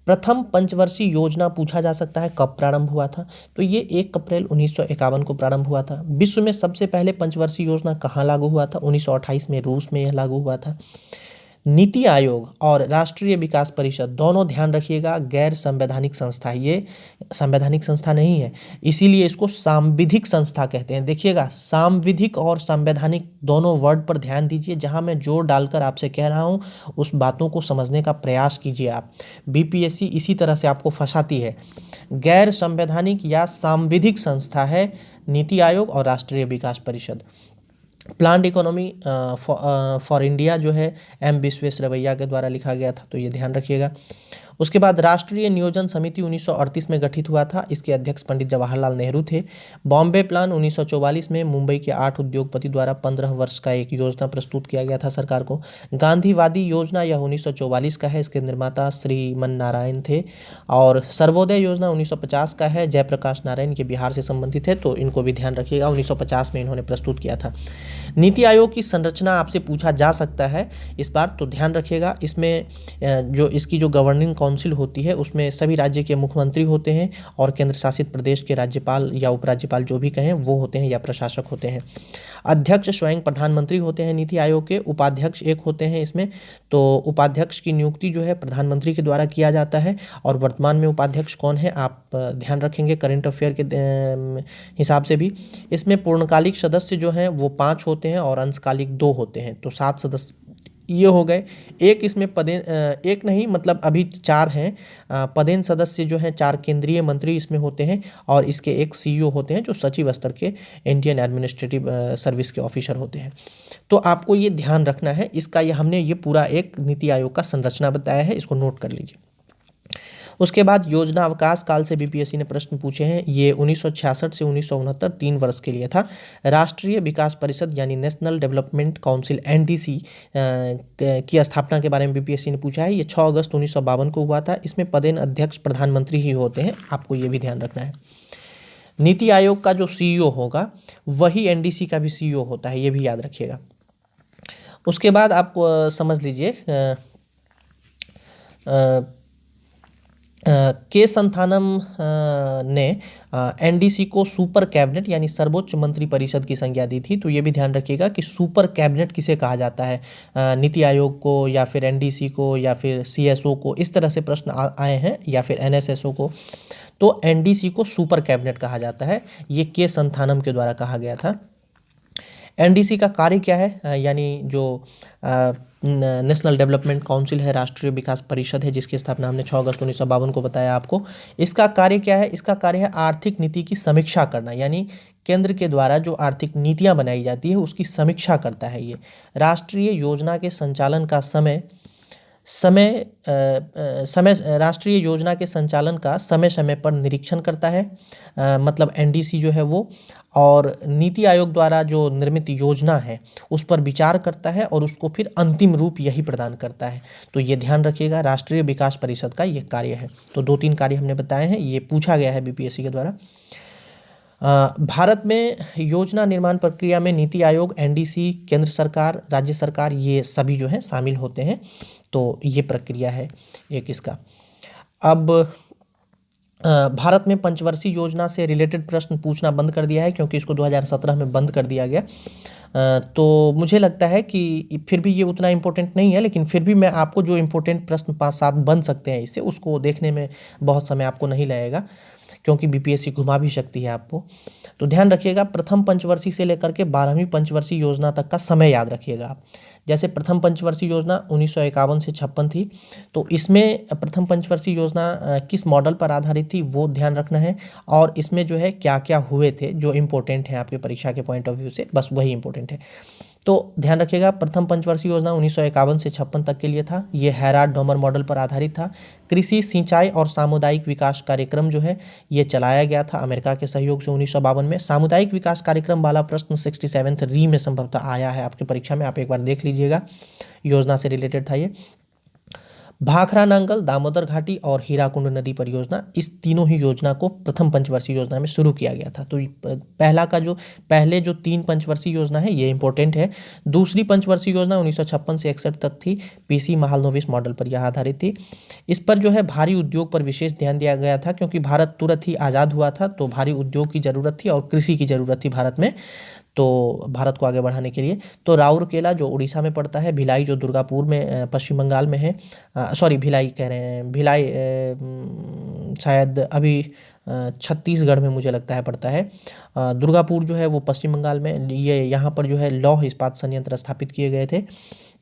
प्रथम पंचवर्षीय योजना पूछा जा सकता है कब प्रारंभ हुआ था, तो ये 1 अप्रैल 1951 को प्रारंभ हुआ था। विश्व में सबसे पहले पंचवर्षीय योजना कहाँ लागू हुआ था? 1928 में रूस में यह लागू हुआ था। नीति आयोग और राष्ट्रीय विकास परिषद दोनों, ध्यान रखिएगा, गैर संवैधानिक संस्था है, ये संवैधानिक संस्था नहीं है, इसीलिए इसको सांविधिक संस्था कहते हैं। देखिएगा, सांविधिक और संवैधानिक दोनों वर्ड पर ध्यान दीजिए, जहां मैं जोर डालकर आपसे कह रहा हूं उस बातों को समझने का प्रयास कीजिए आप। बीपीएससी इसी तरह से आपको फंसाती है। गैर संवैधानिक या सांविधिक संस्था है नीति आयोग और राष्ट्रीय विकास परिषद। प्लान्ड इकोनॉमी फॉर इंडिया जो है एम विश्वेश्वरैया के द्वारा लिखा गया था, तो ये ध्यान रखिएगा। उसके बाद राष्ट्रीय नियोजन समिति 1938 में गठित हुआ था, इसके अध्यक्ष पंडित जवाहरलाल नेहरू थे। बॉम्बे प्लान 1944 में मुंबई के 8 उद्योगपति द्वारा 15 वर्ष का एक योजना प्रस्तुत किया गया था सरकार को। गांधीवादी योजना यह 1944 का है, इसके निर्माता श्रीमन नारायण थे। और सर्वोदय योजना 1950 का है, जयप्रकाश नारायण के बिहार से संबंधित है, तो इनको भी ध्यान रखिएगा, 1950 में इन्होंने प्रस्तुत किया था। नीति आयोग की संरचना आपसे पूछा जा सकता है इस बार, तो ध्यान रखिएगा, इसमें जो इसकी जो गवर्निंग काउंसिल होती है उसमें सभी राज्य के मुख्यमंत्री होते हैं और केंद्र शासित प्रदेश के राज्यपाल या उपराज्यपाल जो भी कहें वो होते हैं या प्रशासक होते हैं। अध्यक्ष स्वयं प्रधानमंत्री होते हैं नीति आयोग के, उपाध्यक्ष एक होते हैं इसमें, तो उपाध्यक्ष की नियुक्ति जो है प्रधानमंत्री के द्वारा किया जाता है। और वर्तमान में उपाध्यक्ष कौन है आप ध्यान रखेंगे करंट अफेयर के हिसाब से भी। इसमें पूर्णकालिक सदस्य जो हैं वो 5 होते हैं और अंशकालिक 2 होते हैं, तो 7 सदस्य ये हो गए। एक इसमें एक नहीं मतलब अभी 4 हैं पदेन सदस्य जो हैं, 4 केंद्रीय मंत्री इसमें होते हैं और इसके एक सीईओ होते हैं जो सचिव स्तर के इंडियन एडमिनिस्ट्रेटिव सर्विस के ऑफिसर होते हैं। तो आपको ये ध्यान रखना है, इसका ये हमने ये पूरा एक नीति आयोग का संरचना बताया है, इसको नोट कर लीजिए। उसके बाद योजना अवकाश काल से बीपीएससी ने प्रश्न पूछे हैं, ये 1966 से 1969 3 वर्ष के लिए था। राष्ट्रीय विकास परिषद यानी नेशनल डेवलपमेंट काउंसिल एनडीसी की स्थापना के बारे में बीपीएससी ने पूछा है, ये 6 अगस्त 1952 को हुआ था। इसमें पदेन अध्यक्ष प्रधानमंत्री ही होते हैं, आपको ये भी ध्यान रखना है। नीति आयोग का जो सीईओ होगा वही एनडीसी का भी सीईओ होता है, ये भी याद रखिएगा। उसके बाद आप समझ लीजिए के संथानम ने एनडीसी को सुपर कैबिनेट यानी सर्वोच्च मंत्री परिषद की संज्ञा दी थी, तो ये भी ध्यान रखिएगा कि सुपर कैबिनेट किसे कहा जाता है, नीति आयोग को या फिर एनडीसी को या फिर सीएसओ को, इस तरह से प्रश्न आए हैं, या फिर एनएसएसओ को। तो एनडीसी को सुपर कैबिनेट कहा जाता है, ये के संथानम के द्वारा कहा गया था। एनडीसी का कार्य क्या है, यानी जो नेशनल डेवलपमेंट काउंसिल है, राष्ट्रीय विकास परिषद है, जिसकी स्थापना हमने 6 अगस्त 1952 को बताया आपको। इसका कार्य क्या है? इसका कार्य है आर्थिक नीति की समीक्षा करना, यानी केंद्र के द्वारा जो आर्थिक नीतियां बनाई जाती है उसकी समीक्षा करता है ये। राष्ट्रीय योजना के संचालन का राष्ट्रीय योजना के संचालन का समय समय पर निरीक्षण करता है, मतलब एनडीसी जो है वो, और नीति आयोग द्वारा जो निर्मित योजना है उस पर विचार करता है और उसको फिर अंतिम रूप यही प्रदान करता है। तो ये ध्यान रखिएगा, राष्ट्रीय विकास परिषद का ये कार्य है। तो 2-3 कार्य हमने बताए हैं, ये पूछा गया है बीपीएससी के द्वारा। भारत में योजना निर्माण प्रक्रिया में नीति आयोग, एनडीसी, केंद्र सरकार, राज्य सरकार, ये सभी जो है शामिल होते हैं। तो ये प्रक्रिया है एक इसका। अब भारत में पंचवर्षीय योजना से रिलेटेड प्रश्न पूछना बंद कर दिया है क्योंकि इसको 2017 में बंद कर दिया गया। तो मुझे लगता है कि फिर भी ये उतना इम्पोर्टेंट नहीं है, लेकिन फिर भी मैं आपको जो इम्पोर्टेंट प्रश्न 5-7 बन सकते हैं इससे, उसको देखने में बहुत समय आपको नहीं लगेगा क्योंकि बीपीएससी घुमा भी सकती है आपको। तो ध्यान रखिएगा, प्रथम पंचवर्षीय से लेकर के 12वीं पंचवर्षीय योजना तक का समय याद रखिएगा आप। जैसे प्रथम पंचवर्षीय योजना 1951 से 56 थी, तो इसमें प्रथम पंचवर्षीय योजना किस मॉडल पर आधारित थी वो ध्यान रखना है, और इसमें जो है क्या क्या हुए थे जो इम्पोर्टेंट है आपके परीक्षा के पॉइंट ऑफ व्यू से, बस वही इम्पोर्टेंट है। तो ध्यान रखिएगा, प्रथम पंचवर्षीय योजना 1951 से 56 तक के लिए था। ये हैराड डोमर मॉडल पर आधारित था। कृषि, सिंचाई और सामुदायिक विकास कार्यक्रम जो है ये चलाया गया था अमेरिका के सहयोग से 1952 में। सामुदायिक विकास कार्यक्रम वाला प्रश्न 67th री में संभवतः आया है आपकी परीक्षा में, आप एक बार देख लीजिएगा, योजना से रिलेटेड था ये। भाखरा नांगल, दामोदर घाटी और हीराकुंड नदी परियोजना, इस तीनों ही योजना को प्रथम पंचवर्षीय योजना में शुरू किया गया था। तो पहले जो 3 पंचवर्षीय योजना है ये इंपॉर्टेंट है। दूसरी पंचवर्षीय योजना 1956 से 61 तक थी, पीसी महालनोबिस मॉडल पर यह आधारित थी। इस पर जो है भारी उद्योग पर विशेष ध्यान दिया गया था, क्योंकि भारत तुरंत ही आज़ाद हुआ था, तो भारी उद्योग की ज़रूरत थी और कृषि की ज़रूरत थी भारत में, तो भारत को आगे बढ़ाने के लिए। तो राउरकेला जो उड़ीसा में पड़ता है, भिलाई जो दुर्गापुर में पश्चिम बंगाल में है, सॉरी भिलाई कह रहे हैं, भिलाई शायद अभी छत्तीसगढ़ में मुझे लगता है पड़ता है। दुर्गापुर जो है वो पश्चिम बंगाल में, ये यहाँ पर जो है लौह इस्पात संयंत्र स्थापित किए गए थे,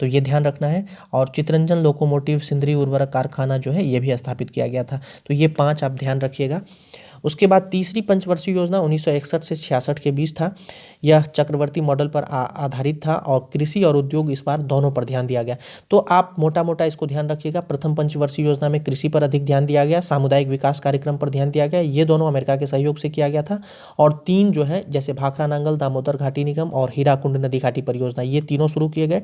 तो ये ध्यान रखना है। और चितरंजन लोकोमोटिव सिंदरी उर्वरक कारखाना जो है ये भी स्थापित किया गया था। तो ये 5 आप ध्यान रखिएगा। उसके बाद तीसरी पंचवर्षीय योजना 1961 से 66 के बीच था। यह चक्रवर्ती मॉडल पर आधारित था और कृषि और उद्योग इस बार दोनों पर ध्यान दिया गया। तो आप मोटा मोटा इसको ध्यान रखिएगा, प्रथम पंचवर्षीय योजना में कृषि पर अधिक ध्यान दिया गया, सामुदायिक विकास कार्यक्रम पर ध्यान दिया गया, ये दोनों अमेरिका के सहयोग से किया गया था। और 3 जो है जैसे भाखरा नांगल, दामोदर घाटी निगम और हीराकुंड नदी घाटी परियोजना, ये तीनों शुरू किए गए।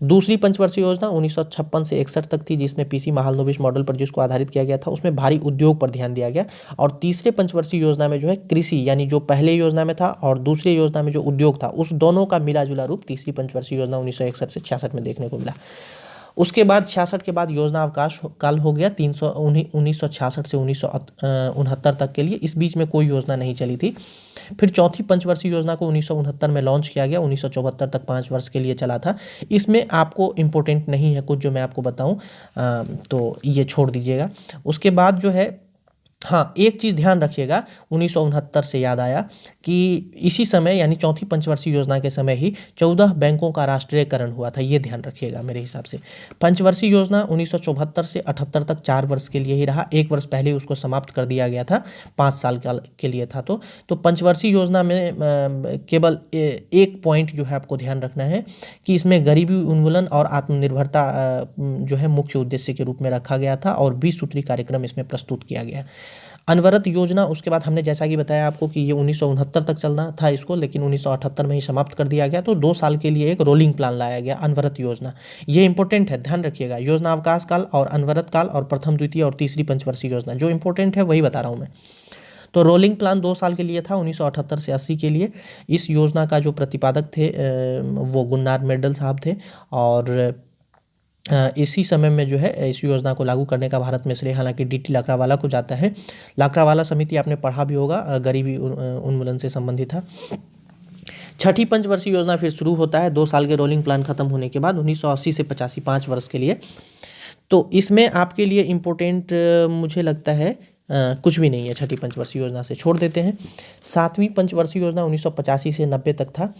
दूसरी पंचवर्षीय योजना 1956 से 61 तक थी, जिसमें पीसी महालनोबिस मॉडल पर जिसको आधारित किया गया था, उसमें भारी उद्योग पर ध्यान दिया गया। और तीसरे पंचवर्षीय योजना में जो है कृषि, यानी जो पहले योजना में था और दूसरे योजना में जो उद्योग था, उस दोनों का मिला जुला रूप तीसरी पंचवर्षीय योजना 1961 से 66 में देखने को मिला। उसके बाद 66 के बाद योजना अवकाश काल हो गया 1966 से 1969 तक के लिए, इस बीच में कोई योजना नहीं चली थी। फिर चौथी पंचवर्षीय योजना को 1969 में लॉन्च किया गया, 1974 तक 5 वर्ष के लिए चला था। इसमें आपको इम्पोर्टेंट नहीं है कुछ जो मैं आपको बताऊं, तो ये छोड़ दीजिएगा। उसके बाद जो है, हाँ एक चीज़ ध्यान रखिएगा, 1969 से याद आया कि इसी समय यानी चौथी पंचवर्षीय योजना के समय ही 14 बैंकों का राष्ट्रीयकरण हुआ था, ये ध्यान रखिएगा मेरे हिसाब से। पंचवर्षीय योजना 1974 से 78 तक 4 वर्ष के लिए ही रहा, 1 वर्ष पहले उसको समाप्त कर दिया गया था, 5 साल के लिए था। तो पंचवर्षीय योजना में केवल एक पॉइंट जो है आपको ध्यान रखना है कि इसमें गरीबी उन्मूलन और आत्मनिर्भरता जो है मुख्य उद्देश्य के रूप में रखा गया था और 20 सूत्री कार्यक्रम इसमें प्रस्तुत किया गया। अनवरत योजना, उसके बाद हमने जैसा कि बताया आपको कि ये 1969 तक चलना था इसको, लेकिन 1978 में ही समाप्त कर दिया गया। तो 2 साल के लिए एक रोलिंग प्लान लाया गया, अनवरत योजना, ये इंपॉर्टेंट है, ध्यान रखिएगा। योजना अवकाश काल और अनवरत काल और प्रथम, द्वितीय और तीसरी पंचवर्षीय योजना जो इंपॉर्टेंट है वही बता रहा हूँ मैं। तो रोलिंग प्लान 2 साल के लिए था, 1978 से 80 के लिए। इस योजना का जो प्रतिपादक थे वो गुन्नार मेंडल साहब थे, और इसी समय में जो है इस योजना को लागू करने का भारत में श्रेय हालांकि डीटी लाकड़ावाला को जाता है। लाकड़ावाला समिति आपने पढ़ा भी होगा, गरीबी उन्मूलन से संबंधित था। छठी पंचवर्षीय योजना फिर शुरू होता है 2 साल के रोलिंग प्लान खत्म होने के बाद, 1980 से 85, 5 वर्ष के लिए। तो इसमें आपके लिए इम्पोर्टेंट मुझे लगता है कुछ भी नहीं है, छठी पंचवर्षीय योजना से छोड़ देते हैं। 7वीं पंचवर्षीय योजना 1985 से 90 तक था,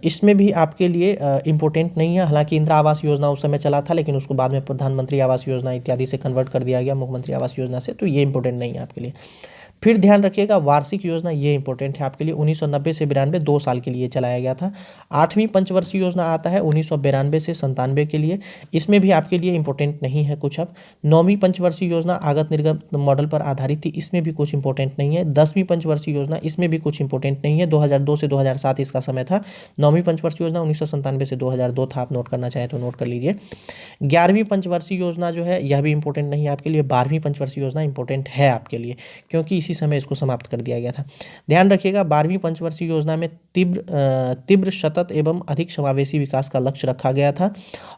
इसमें भी आपके लिए इम्पोर्टेंट नहीं है। हालांकि इंदिरा आवास योजना उस समय चला था, लेकिन उसको बाद में प्रधानमंत्री आवास योजना इत्यादि से कन्वर्ट कर दिया गया, मुख्यमंत्री आवास योजना से, तो ये इंपॉर्टेंट नहीं है आपके लिए। फिर ध्यान रखिएगा वार्षिक योजना, ये इंपॉर्टेंट है आपके लिए, 1990 से 92, 2 साल के लिए चलाया गया था। 8वीं पंचवर्षीय योजना आता है 1992 से 97 के लिए, इसमें भी आपके लिए इंपॉर्टेंट नहीं है कुछ। अब 9वीं पंचवर्षीय योजना आगत निर्गत मॉडल पर आधारित थी, इसमें भी कुछ इंपॉर्टेंट नहीं है। 10वीं पंचवर्षीय योजना, इसमें भी कुछ इंपॉर्टेंट नहीं है, 2002 से 2007 इसका समय था। 9वीं पंचवर्षीय योजना 1997 से 2002 था, आप नोट करना चाहें तो नोट कर लीजिए। 11वीं पंचवर्षीय योजना जो है यह भी इंपॉर्टेंट नहीं है आपके लिए। 12वीं पंचवर्षीय योजना इंपॉर्टेंट है आपके लिए, क्योंकि इसी समय इसको समाप्त कर दिया गया था। ध्यान रखिएगा 12वीं पंचवर्षीय योजना में तीव्र सतत एवं अधिक समावेशी विकास का लक्ष्य रखा गया था।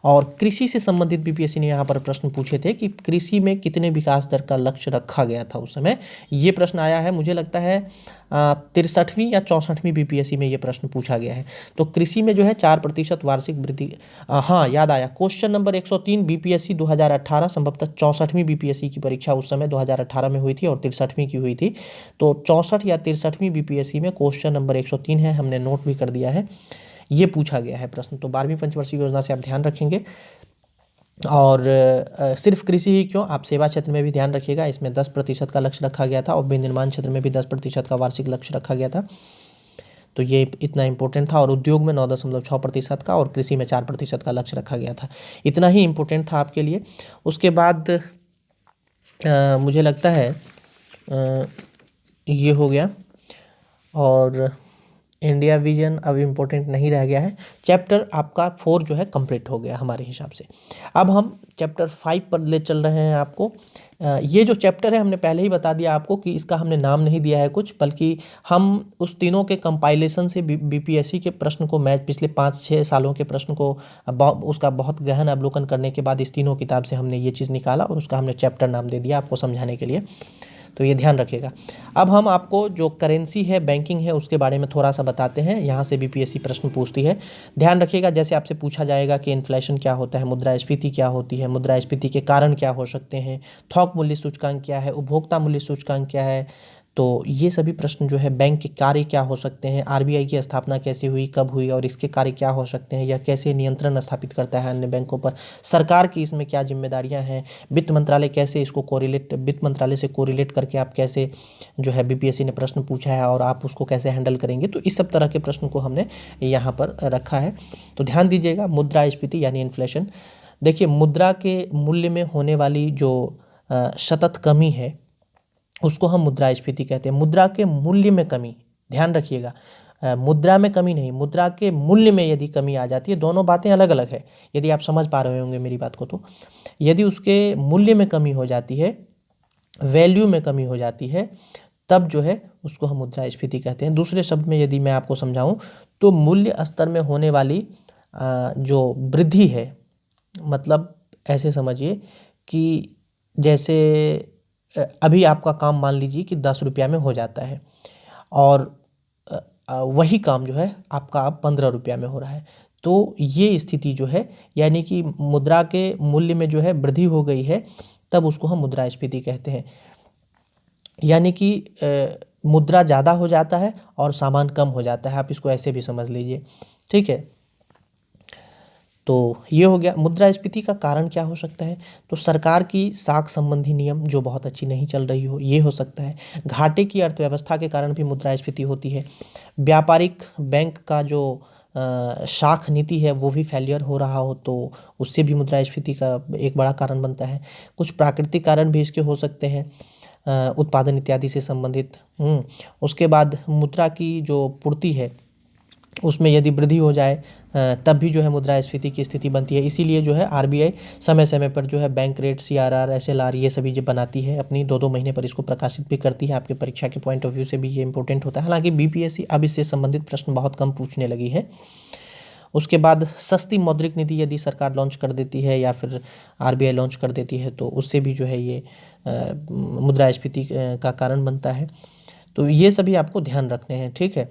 और कृषि से संबंधित बीपीएससी ने यहाँ पर प्रश्न पूछे थे कि कृषि में कितने विकास दर का लक्ष्य रखा गया था उस समय, ये प्रश्न आया है, मुझे लगता है 63वीं या 64वीं बीपीएससी में ये प्रश्न पूछा गया है। तो कृषि में जो है 4% वार्षिक वृद्धि, हाँ याद आया, क्वेश्चन नंबर 103 बीपीएससी 2018, संभवतः 64वीं बीपीएससी की परीक्षा उस समय 2018 में हुई थी और 63वीं की हुई थी। तो 64 या 63वीं बीपीएससी में क्वेश्चन नंबर 103 है, हमने नोट भी कर दिया है, ये पूछा गया है प्रश्न। तो 12वीं पंचवर्षीय योजना से आप ध्यान रखेंगे। और सिर्फ कृषि ही क्यों, आप सेवा क्षेत्र में भी ध्यान रखिएगा, इसमें 10% का लक्ष्य रखा गया था और विनिर्माण क्षेत्र में भी 10% का वार्षिक लक्ष्य रखा गया था। तो ये इतना इम्पोर्टेंट था। और उद्योग में 9.6% का और कृषि में 4% का लक्ष्य रखा गया था। इतना ही इम्पोर्टेंट था आपके लिए। उसके बाद मुझे लगता है ये हो गया। और इंडिया विजन अब इम्पोर्टेंट नहीं रह गया है। चैप्टर आपका 4 जो है कंप्लीट हो गया हमारे हिसाब से। अब हम चैप्टर 5 पर ले चल रहे हैं आपको। ये जो चैप्टर है हमने पहले ही बता दिया आपको कि इसका हमने नाम नहीं दिया है कुछ, बल्कि हम उस तीनों के कंपाइलेशन से बीपीएससी के प्रश्न को, मैच पिछले 5-6 सालों के प्रश्न को उसका बहुत गहन अवलोकन करने के बाद इस तीनों किताब से हमने ये चीज़ निकाला और उसका हमने चैप्टर नाम दे दिया आपको समझाने के लिए। तो ये ध्यान रखिएगा। अब हम आपको जो करेंसी है, बैंकिंग है, उसके बारे में थोड़ा सा बताते हैं। यहाँ से बीपीएससी प्रश्न पूछती है, ध्यान रखिएगा। जैसे आपसे पूछा जाएगा कि इन्फ्लेशन क्या होता है, मुद्रास्फीति क्या होती है, मुद्रास्फीति के कारण क्या हो सकते हैं, थोक मूल्य सूचकांक क्या है, उपभोक्ता मूल्य सूचकांक क्या है। तो ये सभी प्रश्न जो है, बैंक के कार्य क्या हो सकते हैं, आरबीआई की स्थापना कैसे हुई, कब हुई और इसके कार्य क्या हो सकते हैं, यह कैसे नियंत्रण स्थापित करता है अन्य बैंकों पर, सरकार की इसमें क्या जिम्मेदारियां हैं, वित्त मंत्रालय कैसे इसको वित्त मंत्रालय से कोरिलेट करके आप कैसे जो है बीपीएससी ने प्रश्न पूछा है और आप उसको कैसे हैंडल करेंगे। तो इस सब तरह के प्रश्न को हमने यहाँ पर रखा है। तो ध्यान दीजिएगा। मुद्रास्फीति यानी इन्फ्लेशन। देखिए, मुद्रा के मूल्य में होने वाली जो सतत कमी है उसको हम मुद्रास्फीति कहते हैं। मुद्रा के मूल्य में कमी, ध्यान रखिएगा, मुद्रा में कमी नहीं, मुद्रा के मूल्य में यदि कमी आ जाती है, दोनों बातें अलग अलग है। यदि आप समझ पा रहे होंगे मेरी बात को, तो यदि उसके मूल्य में कमी हो जाती है, वैल्यू में कमी हो जाती है, तब जो है उसको हम मुद्रास्फीति कहते हैं। दूसरे शब्द में यदि मैं आपको समझाऊं तो मूल्य स्तर में होने वाली जो वृद्धि है, मतलब ऐसे समझिए कि जैसे अभी आपका काम मान लीजिए कि 10 रुपया में हो जाता है और वही काम जो है आपका अब 15 रुपया में हो रहा है। तो ये स्थिति जो है, यानी कि मुद्रा के मूल्य में जो है वृद्धि हो गई है, तब उसको हम मुद्रास्फीति कहते हैं। यानी कि मुद्रा ज़्यादा हो जाता है और सामान कम हो जाता है, आप इसको ऐसे भी समझ लीजिए। ठीक है, तो ये हो गया। मुद्रास्फीति का कारण क्या हो सकता है, तो सरकार की साख संबंधी नियम जो बहुत अच्छी नहीं चल रही हो, ये हो सकता है। घाटे की अर्थव्यवस्था के कारण भी मुद्रास्फीति होती है। व्यापारिक बैंक का जो शाख नीति है वो भी फेलियर हो रहा हो, तो उससे भी मुद्रास्फीति का एक बड़ा कारण बनता है। कुछ प्राकृतिक कारण भी इसके हो सकते हैं, उत्पादन इत्यादि से संबंधित। उसके बाद मुद्रा की जो पूर्ति है उसमें यदि वृद्धि हो जाए तब भी जो है मुद्रास्फीति की स्थिति बनती है। इसीलिए जो है आरबीआई समय समय पर जो है बैंक रेट, सीआरआर, एसएलआर ये सभी जो बनाती है अपनी 2-2 महीने पर इसको प्रकाशित भी करती है। आपके परीक्षा के पॉइंट ऑफ व्यू से भी ये इंपॉर्टेंट होता है। हालांकि बीपीएससी अब इससे संबंधित प्रश्न बहुत कम पूछने लगी है। उसके बाद सस्ती मौद्रिक नीति यदि सरकार लॉन्च कर देती है या फिर आरबीआई लॉन्च कर देती है, तो उससे भी जो है ये मुद्रास्फीति का कारण बनता है। तो ये सभी आपको ध्यान रखने हैं। ठीक है,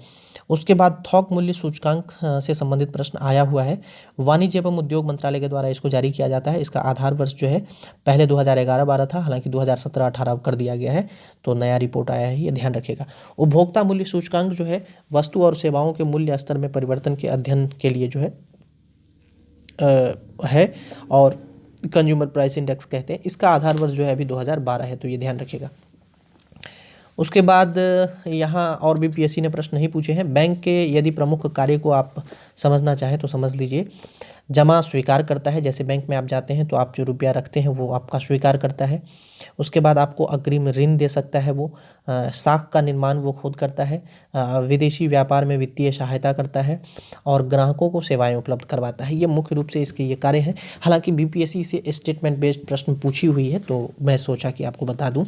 उसके बाद थोक मूल्य सूचकांक से संबंधित प्रश्न आया हुआ है। वाणिज्य एवं उद्योग मंत्रालय के द्वारा इसको जारी किया जाता है। इसका आधार वर्ष जो है पहले 2011-12 था, हालांकि 2017-18 कर दिया गया है, तो नया रिपोर्ट आया है, ये ध्यान रखिएगा। उपभोक्ता मूल्य सूचकांक जो है वस्तु और सेवाओं के मूल्य स्तर में परिवर्तन के अध्ययन के लिए जो है और कंज्यूमर प्राइस इंडेक्स कहते हैं। इसका आधार वर्ष जो है अभी 2012 है, तो ये ध्यान रखिएगा। उसके बाद यहाँ और भी पीएससी ने प्रश्न नहीं पूछे हैं। बैंक के यदि प्रमुख कार्य को आप समझना चाहें तो समझ लीजिए। जमा स्वीकार करता है, जैसे बैंक में आप जाते हैं तो आप जो रुपया रखते हैं वो आपका स्वीकार करता है। उसके बाद आपको अग्रिम ऋण दे सकता है वो। साख का निर्माण वो खुद करता है। विदेशी व्यापार में वित्तीय सहायता करता है और ग्राहकों को सेवाएं उपलब्ध करवाता है। ये मुख्य रूप से इसके ये कार्य हैं। हालांकि बीपीएससी से स्टेटमेंट बेस्ड प्रश्न पूछी हुई है, तो मैं सोचा कि आपको बता दूं।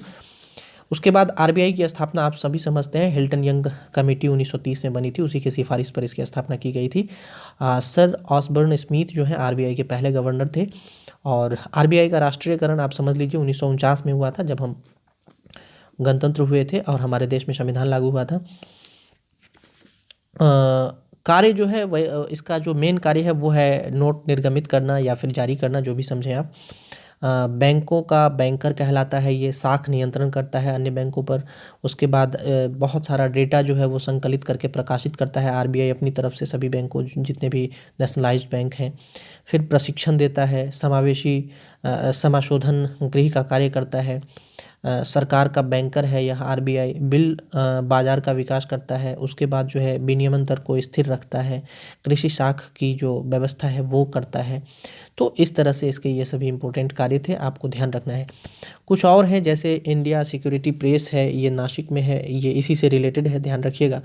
उसके बाद आरबीआई की स्थापना आप सभी समझते हैं, हिल्टन यंग कमेटी 1930 में बनी थी, उसी की सिफारिश पर इसकी स्थापना की गई थी। सर ऑसबर्न स्मिथ जो है आरबीआई के पहले गवर्नर थे। और आरबीआई का राष्ट्रीयकरण आप समझ लीजिए 1949 में हुआ था, जब हम गणतंत्र हुए थे और हमारे देश में संविधान लागू हुआ था। कार्य जो है वह, इसका जो मेन कार्य है वो है नोट निर्गमित करना या फिर जारी करना, जो भी समझें आप। बैंकों का बैंकर कहलाता है, ये साख नियंत्रण करता है अन्य बैंकों पर। उसके बाद बहुत सारा डेटा जो है वो संकलित करके प्रकाशित करता है आरबीआई अपनी तरफ से सभी बैंकों जितने भी नेशनलाइज्ड बैंक हैं। फिर प्रशिक्षण देता है, समावेशी समाशोधन गृह का कार्य करता है। सरकार का बैंकर है यह आरबीआई। बिल बाजार का विकास करता है। उसके बाद जो है विनियमन दर को स्थिर रखता है। कृषि साख की जो व्यवस्था है वो करता है। तो इस तरह से इसके ये सभी इंपॉर्टेंट कार्य थे, आपको ध्यान रखना है। कुछ और हैं जैसे इंडिया सिक्योरिटी प्रेस है, ये नासिक में है, ये इसी से रिलेटेड है, ध्यान रखिएगा।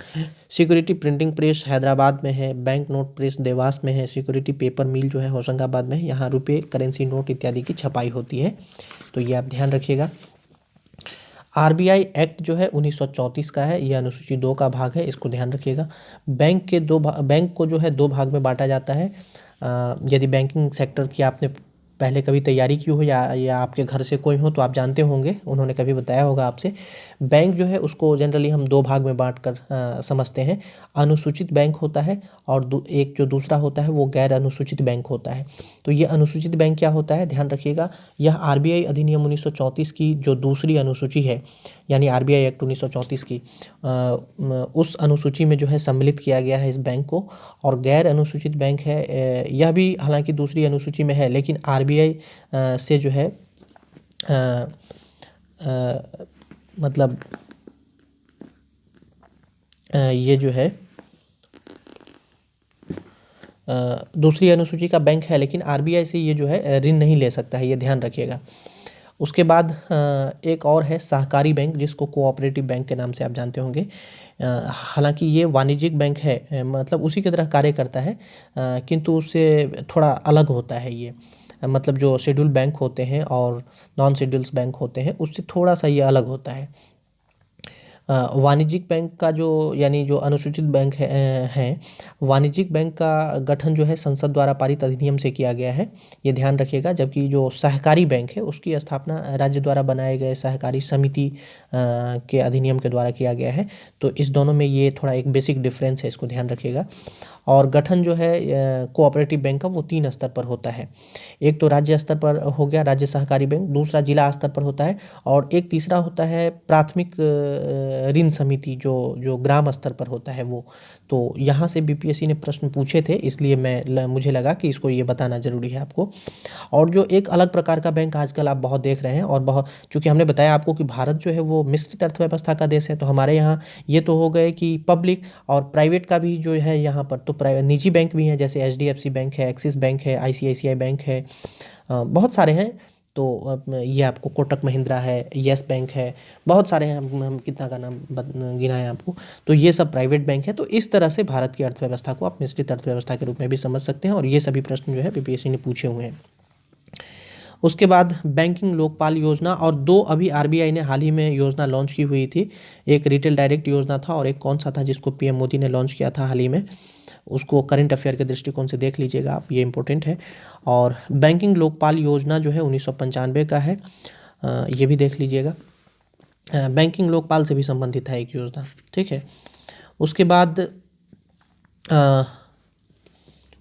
सिक्योरिटी प्रिंटिंग प्रेस हैदराबाद में है। बैंक नोट प्रेस देवास में है। सिक्योरिटी पेपर मिल जो है होशंगाबाद में है, यहाँ रुपये, करेंसी नोट इत्यादि की छपाई होती है, तो ये आप ध्यान रखिएगा। आरबीआई एक्ट जो है 1934 का है, यह अनुसूची 2 का भाग है, इसको ध्यान रखिएगा। बैंक को जो है 2 भाग में बांटा जाता है। यदि बैंकिंग सेक्टर की आपने पहले कभी तैयारी की हो या आपके घर से कोई हो तो आप जानते होंगे, उन्होंने कभी बताया होगा आपसे। बैंक जो है उसको जनरली हम 2 भाग में बांट कर समझते हैं। अनुसूचित बैंक होता है और एक जो दूसरा होता है वो गैर अनुसूचित बैंक होता है। तो ये अनुसूचित बैंक क्या होता है, ध्यान रखिएगा। यह आरबीआई अधिनियम 1934 की जो दूसरी अनुसूची है, यानी आरबीआई एक्ट 1934 की उस अनुसूची में जो है सम्मिलित किया गया है इस बैंक को। और गैर अनुसूचित बैंक है, यह भी हालांकि दूसरी अनुसूची में है, लेकिन आरबीआई से जो है मतलब ये जो है दूसरी अनुसूची का बैंक है, लेकिन आरबीआई से ये जो है ऋण नहीं ले सकता है, ये ध्यान रखिएगा। उसके बाद एक और है सहकारी बैंक, जिसको कोऑपरेटिव बैंक के नाम से आप जानते होंगे। हालांकि ये वाणिज्यिक बैंक है, मतलब उसी की तरह कार्य करता है, किंतु उससे थोड़ा अलग होता है ये। मतलब जो शेड्यूल बैंक होते हैं और नॉन शेड्यूल्स बैंक होते हैं उससे थोड़ा सा ये अलग होता है। वाणिज्यिक बैंक का जो यानी जो अनुसूचित बैंक हैं, वाणिज्यिक बैंक का गठन जो है संसद द्वारा पारित अधिनियम से किया गया है, ये ध्यान रखिएगा। जबकि जो सहकारी बैंक है उसकी स्थापना राज्य द्वारा बनाए गए सहकारी समिति के अधिनियम के द्वारा किया गया है। तो इस दोनों में ये थोड़ा एक बेसिक डिफरेंस है, इसको ध्यान रखिएगा। और गठन जो है कोऑपरेटिव बैंक का वो 3 स्तर पर होता है। एक तो राज्य स्तर पर हो गया राज्य सहकारी बैंक, दूसरा जिला स्तर पर होता है, और एक तीसरा होता है प्राथमिक ऋण समिति जो जो ग्राम स्तर पर होता है वो। तो यहाँ से बीपीएससी ने प्रश्न पूछे थे, इसलिए मुझे लगा कि इसको ये बताना ज़रूरी है आपको। और जो एक अलग प्रकार का बैंक आजकल आप बहुत देख रहे हैं, और बहुत, चूँकि हमने बताया आपको कि भारत जो है वो मिश्रित अर्थव्यवस्था का देश है, तो हमारे यहाँ ये तो हो गए कि पब्लिक और प्राइवेट का भी जो है यहाँ पर, तो निजी बैंक भी हैं, जैसे एचडीएफसी बैंक है, एक्सिस बैंक है, आईसीआईसीआई बैंक है, बहुत सारे हैं। तो ये आपको कोटक महिंद्रा है, यस बैंक है, बहुत सारे हैं, हम कितना का नाम गिनाएं आपको। तो ये सब प्राइवेट बैंक है। तो इस तरह से भारत की अर्थव्यवस्था को आप मिश्रित अर्थव्यवस्था के रूप में भी समझ सकते हैं, और ये सभी प्रश्न जो है बीपीएससी ने पूछे हुए हैं। उसके बाद बैंकिंग लोकपाल योजना, और 2 अभी आरबीआई ने हाल ही में योजना लॉन्च की हुई थी। एक रिटेल डायरेक्ट योजना था, और एक कौन सा था जिसको पीएम मोदी ने लॉन्च किया था हाल ही में, उसको करंट अफेयर के दृष्टिकोण से देख लीजिएगा आप, ये इंपॉर्टेंट है। और बैंकिंग लोकपाल योजना जो है 1995 का है, ये भी देख लीजिएगा। बैंकिंग लोकपाल से भी संबंधित है एक योजना, ठीक है। उसके बाद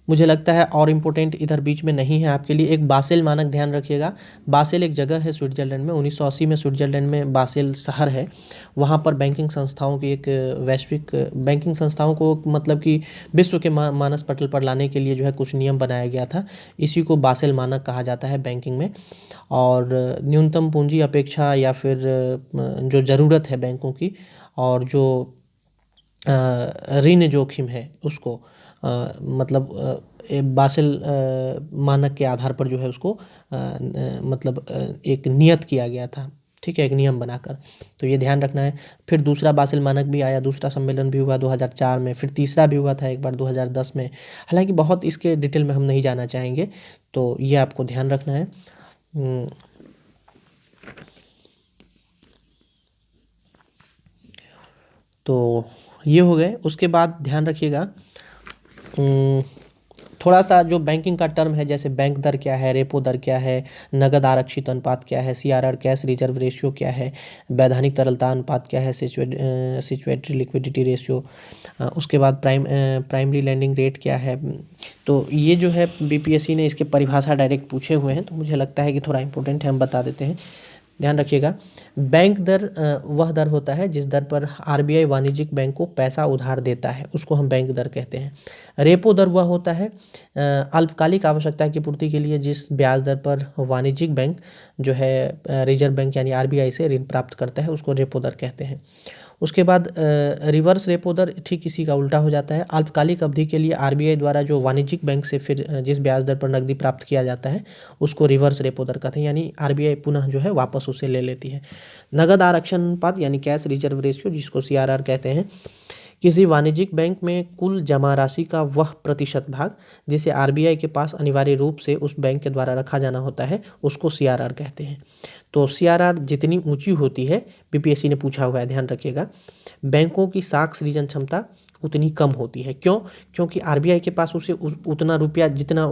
मुझे लगता है और इम्पोर्टेंट इधर बीच में नहीं है आपके लिए, एक बासेल मानक, ध्यान रखिएगा। बासेल एक जगह है स्विट्जरलैंड में, 1980 में स्विट्जरलैंड में बासेल शहर है। वहाँ पर बैंकिंग संस्थाओं की एक वैश्विक बैंकिंग संस्थाओं को मतलब कि विश्व के मानस पटल पर लाने के लिए जो है कुछ नियम बनाया गया था। इसी को बासेल मानक कहा जाता है बैंकिंग में। और न्यूनतम पूंजी अपेक्षा या फिर जो ज़रूरत है बैंकों की, और जो ऋण जोखिम है उसको मतलब बासेल मानक के आधार पर जो है उसको मतलब एक नियत किया गया था, ठीक है, एक नियम बनाकर। तो ये ध्यान रखना है। फिर दूसरा बासेल मानक भी आया, दूसरा सम्मेलन भी हुआ 2004 में, फिर तीसरा भी हुआ था एक बार 2010 में। हालांकि बहुत इसके डिटेल में हम नहीं जाना चाहेंगे, तो ये आपको ध्यान रखना है। तो ये हो गए। उसके बाद ध्यान रखिएगा थोड़ा सा जो बैंकिंग का टर्म है, जैसे बैंक दर क्या है, रेपो दर क्या है, नगद आरक्षित अनुपात क्या है, सीआरआर कैश रिजर्व रेशियो क्या है, वैधानिक तरलता अनुपात क्या है, सिचुएटरी लिक्विडिटी रेशियो, उसके बाद प्राइमरी लैंडिंग रेट क्या है। तो ये जो है बीपीएससी ने इसके परिभाषा डायरेक्ट पूछे हुए हैं, तो मुझे लगता है कि थोड़ा इंपॉर्टेंट है, हम बता देते हैं। ध्यान रखिएगा, बैंक दर वह दर होता है जिस दर पर आरबीआई वाणिज्यिक बैंक को पैसा उधार देता है, उसको हम बैंक दर कहते हैं। रेपो दर वह होता है अल्पकालिक आवश्यकता की पूर्ति के लिए जिस ब्याज दर पर वाणिज्यिक बैंक जो है रिजर्व बैंक यानी आरबीआई से ऋण प्राप्त करता है, उसको रेपो दर कहते हैं। उसके बाद रिवर्स रेपो दर ठीक इसी का उल्टा हो जाता है। अल्पकालिक अवधि के लिए आरबीआई द्वारा जो वाणिज्यिक बैंक से फिर जिस ब्याज दर पर नकदी प्राप्त किया जाता है, उसको रिवर्स रेपो दर कहते हैं, यानी आरबीआई पुनः जो है वापस उसे ले लेती है। नगद आरक्षण अनुपात यानी कैश रिजर्व रेशियो, जिसको सीआरआर कहते हैं, किसी वाणिज्यिक बैंक में कुल जमा राशि का वह प्रतिशत भाग जिसे आरबीआई के पास अनिवार्य रूप से उस बैंक के द्वारा रखा जाना होता है, उसको सीआरआर कहते हैं। तो सीआरआर जितनी ऊंची होती है, बीपीएससी ने पूछा हुआ है, ध्यान रखिएगा, बैंकों की साख सृजन क्षमता उतनी कम होती है। क्यों? क्योंकि आरबीआई के पास उसे उतना रुपया जितना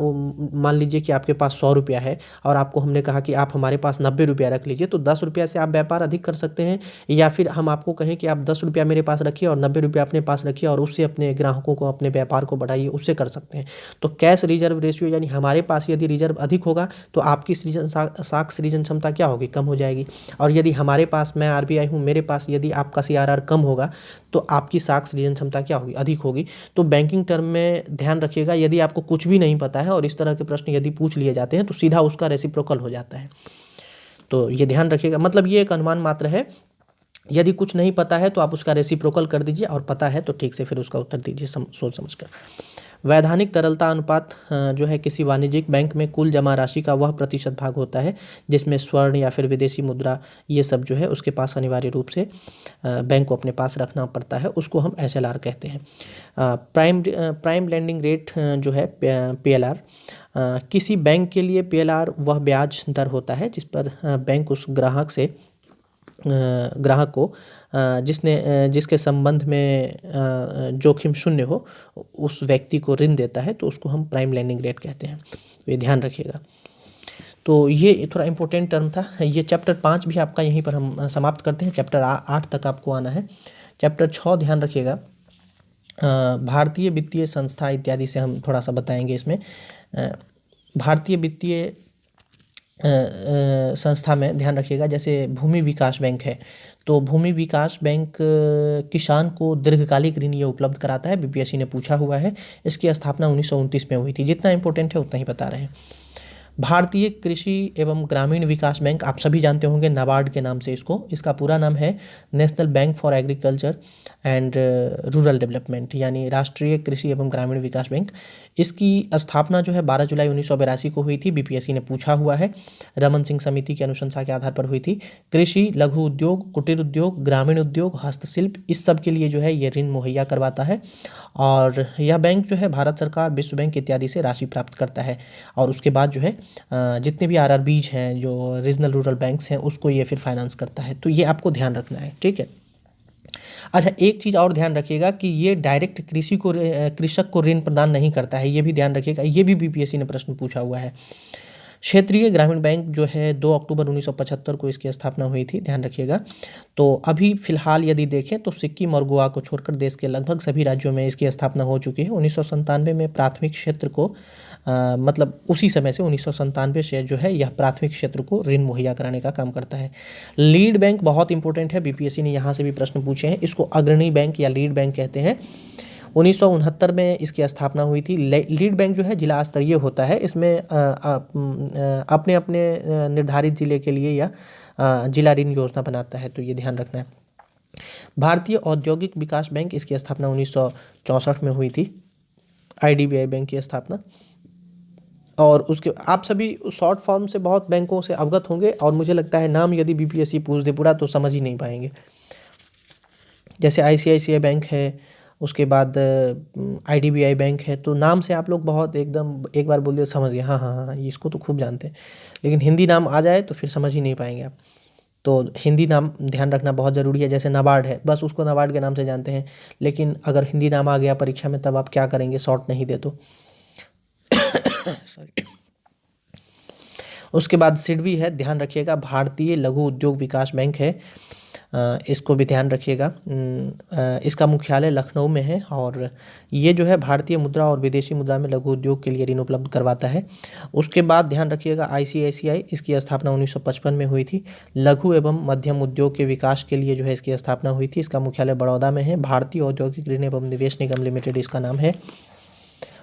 मान लीजिए कि आपके पास 100 रुपया है और आपको हमने कहा कि आप हमारे पास 90 रुपया रख लीजिए, तो 10 रुपया से आप व्यापार अधिक कर सकते हैं। या फिर हम आपको कहें कि आप 10 रुपया मेरे पास रखिए और 90 रुपया अपने पास रखिए और उससे अपने ग्राहकों को, अपने व्यापार को बढ़ाइए, उससे कर सकते हैं। तो कैश रिजर्व रेशियो यानी हमारे पास यदि रिजर्व अधिक होगा तो आपकी साख सृजन क्षमता क्या होगी? कम हो जाएगी। और यदि हमारे पास, मैं आरबीआई हूँ, मेरे पास यदि आपका सीआरआर कम होगा तो आपकी साख सृजन क्षमता क्या होगी? अधिक होगी। तो बैंकिंग टर्म में ध्यान रखिएगा, यदि आपको कुछ भी नहीं पता है और इस तरह के प्रश्न यदि पूछ लिए जाते हैं तो सीधा उसका रेसिप्रोकल हो जाता है। तो ये ध्यान रखिएगा, मतलब ये एक अनुमान मात्र है। यदि कुछ नहीं पता है तो आप उसका रेसिप्रोकल कर दीजिए, और पता है तो ठीक से फिर उसका उत्तर दीजिए सोच समझ कर। वैधानिक तरलता अनुपात जो है किसी वाणिज्यिक बैंक में कुल जमा राशि का वह प्रतिशत भाग होता है जिसमें स्वर्ण या फिर विदेशी मुद्रा ये सब जो है उसके पास अनिवार्य रूप से बैंक को अपने पास रखना पड़ता है, उसको हम एसएलआर कहते हैं। प्राइम लेंडिंग रेट जो है पीएलआर, किसी बैंक के लिए पीएलआर वह ब्याज दर होता है जिस पर बैंक उस ग्राहक को जिसके संबंध में जोखिम शून्य हो उस व्यक्ति को ऋण देता है, तो उसको हम प्राइम लेंडिंग रेट कहते हैं। तो ये ध्यान रखिएगा। तो ये थोड़ा इंपॉर्टेंट टर्म था। ये चैप्टर 5 भी आपका यहीं पर हम समाप्त करते हैं। चैप्टर 8 तक आपको आना है। चैप्टर 6 ध्यान रखिएगा, भारतीय वित्तीय संस्था इत्यादि से हम थोड़ा सा बताएंगे इसमें। भारतीय वित्तीय संस्था में ध्यान रखिएगा, जैसे भूमि विकास बैंक है, तो भूमि विकास बैंक किसान को दीर्घकालिक ऋण ये उपलब्ध कराता है, बीपीएससी ने पूछा हुआ है। इसकी स्थापना 1929 में हुई थी। जितना इंपॉर्टेंट है उतना ही बता रहे हैं। भारतीय कृषि एवं ग्रामीण विकास बैंक, आप सभी जानते होंगे नाबार्ड के नाम से इसको, इसका पूरा नाम है national bank for agriculture and rural development, यानी राष्ट्रीय कृषि एवं ग्रामीण विकास बैंक। इसकी स्थापना जो है 12 जुलाई 1982 को हुई थी, बीपीएससी ने पूछा हुआ है। रमन सिंह समिति की अनुशंसा के आधार पर हुई थी। कृषि, लघु उद्योग, कुटीर उद्योग, ग्रामीण उद्योग, हस्तशिल्प, इस सब के लिए जो है ये ऋण मुहैया करवाता है। और यह बैंक जो है भारत सरकार, विश्व बैंक इत्यादि से राशि प्राप्त करता है। और उसके बाद जो है जितने भी आरआरबीज हैं, जो रीजनल रूरल बैंक्स हैं, उसको ये फिर फाइनेंस करता है। तो ये आपको ध्यान रखना है, ठीक है। अच्छा, एक चीज़ और ध्यान रखिएगा कि ये डायरेक्ट कृषक को ऋण प्रदान नहीं करता है, ये भी ध्यान रखिएगा। ये भी बीपीएससी ने प्रश्न पूछा हुआ है। क्षेत्रीय ग्रामीण बैंक जो है 2 अक्टूबर 1975 को इसकी स्थापना हुई थी, ध्यान रखिएगा। तो अभी फिलहाल यदि देखें तो सिक्किम और गोवा को छोड़कर देश के लगभग सभी राज्यों में इसकी स्थापना हो चुकी है। 1997 में प्राथमिक क्षेत्र को मतलब उसी समय से 1997 से जो है यह प्राथमिक क्षेत्र को ऋण मुहैया कराने का काम करता है। लीड बैंक बहुत इंपॉर्टेंट है, बीपीएससी ने यहाँ से भी प्रश्न पूछे हैं। इसको अग्रणी बैंक या लीड बैंक कहते हैं। 1969 में इसकी स्थापना हुई थी। लीड बैंक जो है जिला स्तरीय होता है। इसमें अपने अपने निर्धारित जिले के लिए या जिला ऋण योजना बनाता है, तो ये ध्यान रखना है। भारतीय औद्योगिक विकास बैंक, इसकी स्थापना 1964 में हुई थी। आईडीबीआई बैंक की स्थापना, और उसके आप सभी शॉर्ट फॉर्म से बहुत बैंकों से अवगत होंगे, और मुझे लगता है नाम यदि बीपीएससी पूछ दे पूरा तो समझ ही नहीं पाएंगे। जैसे आईसीआईसीआई बैंक है, उसके बाद आईडीबीआई बैंक है, तो नाम से आप लोग बहुत एकदम एक बार बोल दिया समझ गए, हाँ हाँ हाँ इसको तो खूब जानते हैं। लेकिन हिंदी नाम आ जाए तो फिर समझ ही नहीं पाएंगे आप। तो हिंदी नाम ध्यान रखना बहुत ज़रूरी है। जैसे नाबार्ड है, बस उसको नाबार्ड के नाम से जानते हैं, लेकिन अगर हिंदी नाम आ गया परीक्षा में तब आप क्या करेंगे, शॉर्ट नहीं दे तो। सॉरी। उसके बाद सिडबी है, ध्यान रखिएगा, भारतीय लघु उद्योग विकास बैंक है, इसको भी ध्यान रखिएगा। इसका मुख्यालय लखनऊ में है और ये जो है भारतीय मुद्रा और विदेशी मुद्रा में लघु उद्योग के लिए ऋण उपलब्ध करवाता है। उसके बाद ध्यान रखिएगा आईसीआईसीआई, इसकी स्थापना 1955 में हुई थी। लघु एवं मध्यम उद्योग के विकास के लिए जो है इसकी स्थापना हुई थी। इसका मुख्यालय बड़ौदा में है। भारतीय औद्योगिक ऋण एवं निवेश निगम लिमिटेड इसका नाम है।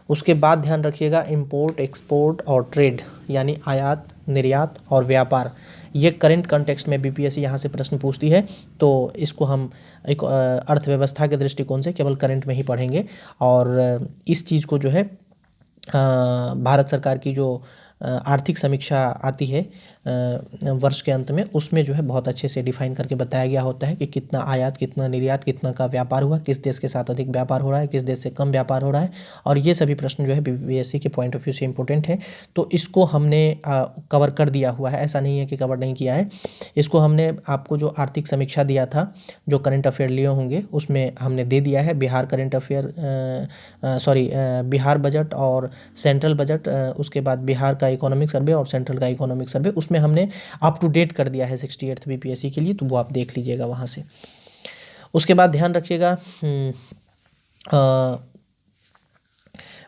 उसके बाद ध्यान रखिएगा इम्पोर्ट एक्सपोर्ट और ट्रेड, यानी आयात निर्यात और व्यापार, ये करंट कॉन्टेक्स्ट में बीपीएससी यहाँ से प्रश्न पूछती है, तो इसको हम एक अर्थव्यवस्था के दृष्टिकोण से केवल करंट में ही पढ़ेंगे। और इस चीज़ को जो है भारत सरकार की जो आर्थिक समीक्षा आती है वर्ष के अंत में, उसमें जो है बहुत अच्छे से डिफाइन करके बताया गया होता है कि कितना आयात, कितना निर्यात, कितना का व्यापार हुआ, किस देश के साथ अधिक व्यापार हो रहा है, किस देश से कम व्यापार हो रहा है। और ये सभी प्रश्न जो है बीपीएससी के पॉइंट ऑफ व्यू से इंपॉर्टेंट है। तो इसको हमने कवर कर दिया हुआ है, ऐसा नहीं है कि कवर नहीं किया है। इसको हमने आपको जो आर्थिक समीक्षा दिया था, जो करंट अफेयर लिए होंगे, उसमें हमने दे दिया है। Bihar current affair, Bihar budget और सेंट्रल बजट, उसके बाद बिहार का इकोनॉमिक सर्वे और सेंट्रल का इकोनॉमिक सर्वे, उसमें हमने अप टू डेट कर दिया है 68th बीपीएससी के लिए, तो वो आप देख लीजिएगा वहाँ से। उसके बाद ध्यान रखिएगा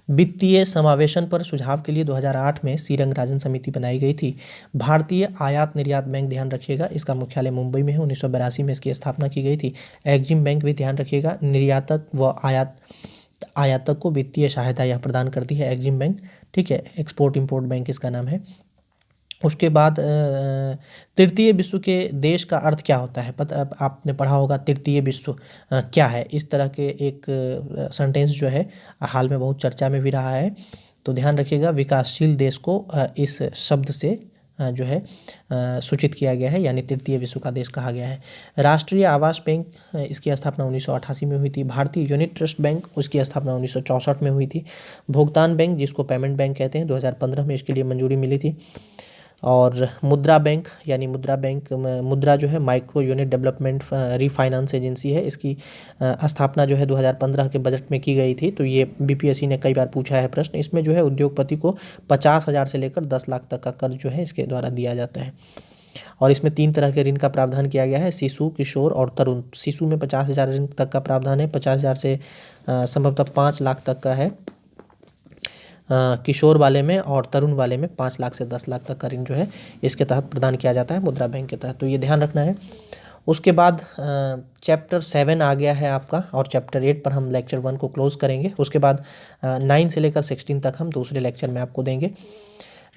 वित्तीय समावेशन पर सुझाव के लिए 2008 में सी रंगराजन समिति बनाई गई थी। भारतीय आयात निर्यात बैंक, ध्यान रखिएगा, इसका मुख्यालय मुंबई में है। 1982 में इसकी स्थापना की गई थी। एग्जिम बैंक भी ध्यान रखिएगा, निर्यातक व आयातक को वित्तीय सहायता यह प्रदान करती है, एग्जिम बैंक, ठीक है। एक्सपोर्ट इंपोर्ट बैंक इसका नाम है। उसके बाद तृतीय विश्व के देश का अर्थ क्या होता है, पता आपने पढ़ा होगा, तृतीय विश्व क्या है। इस तरह के एक सेंटेंस जो है हाल में बहुत चर्चा में भी रहा है, तो ध्यान रखिएगा विकासशील देश को इस शब्द से जो है सूचित किया गया है, यानी तृतीय विश्व का देश कहा गया है। राष्ट्रीय आवास बैंक, इसकी स्थापना 1988 में हुई थी। भारतीय यूनिट ट्रस्ट बैंक, उसकी स्थापना 1964 में हुई थी। भुगतान बैंक, जिसको पेमेंट बैंक कहते हैं, 2015 में इसके लिए मंजूरी मिली थी। और मुद्रा बैंक, यानी मुद्रा बैंक, मुद्रा जो है micro unit development refinance agency है, इसकी स्थापना जो है 2015 के बजट में की गई थी। तो ये बीपीएससी ने कई बार पूछा है प्रश्न। इसमें जो है उद्योगपति को 50,000 से लेकर 10 लाख तक का कर्ज जो है इसके द्वारा दिया जाता है। और इसमें 3 तरह के ऋण का प्रावधान किया गया है, शिशु, किशोर और तरुण। शिशु में 50,000 ऋण तक का प्रावधान है, 50,000 से संभवतः 5 लाख तक का है किशोर वाले में, और तरुण वाले में 5 लाख से 10 लाख तक का ऋण जो है इसके तहत प्रदान किया जाता है, मुद्रा बैंक के तहत। तो ये ध्यान रखना है। उसके बाद चैप्टर 7 आ गया है आपका, और चैप्टर 8 पर हम लेक्चर 1 को क्लोज करेंगे। उसके बाद 9 से लेकर 16 तक हम दूसरे लेक्चर में आपको देंगे।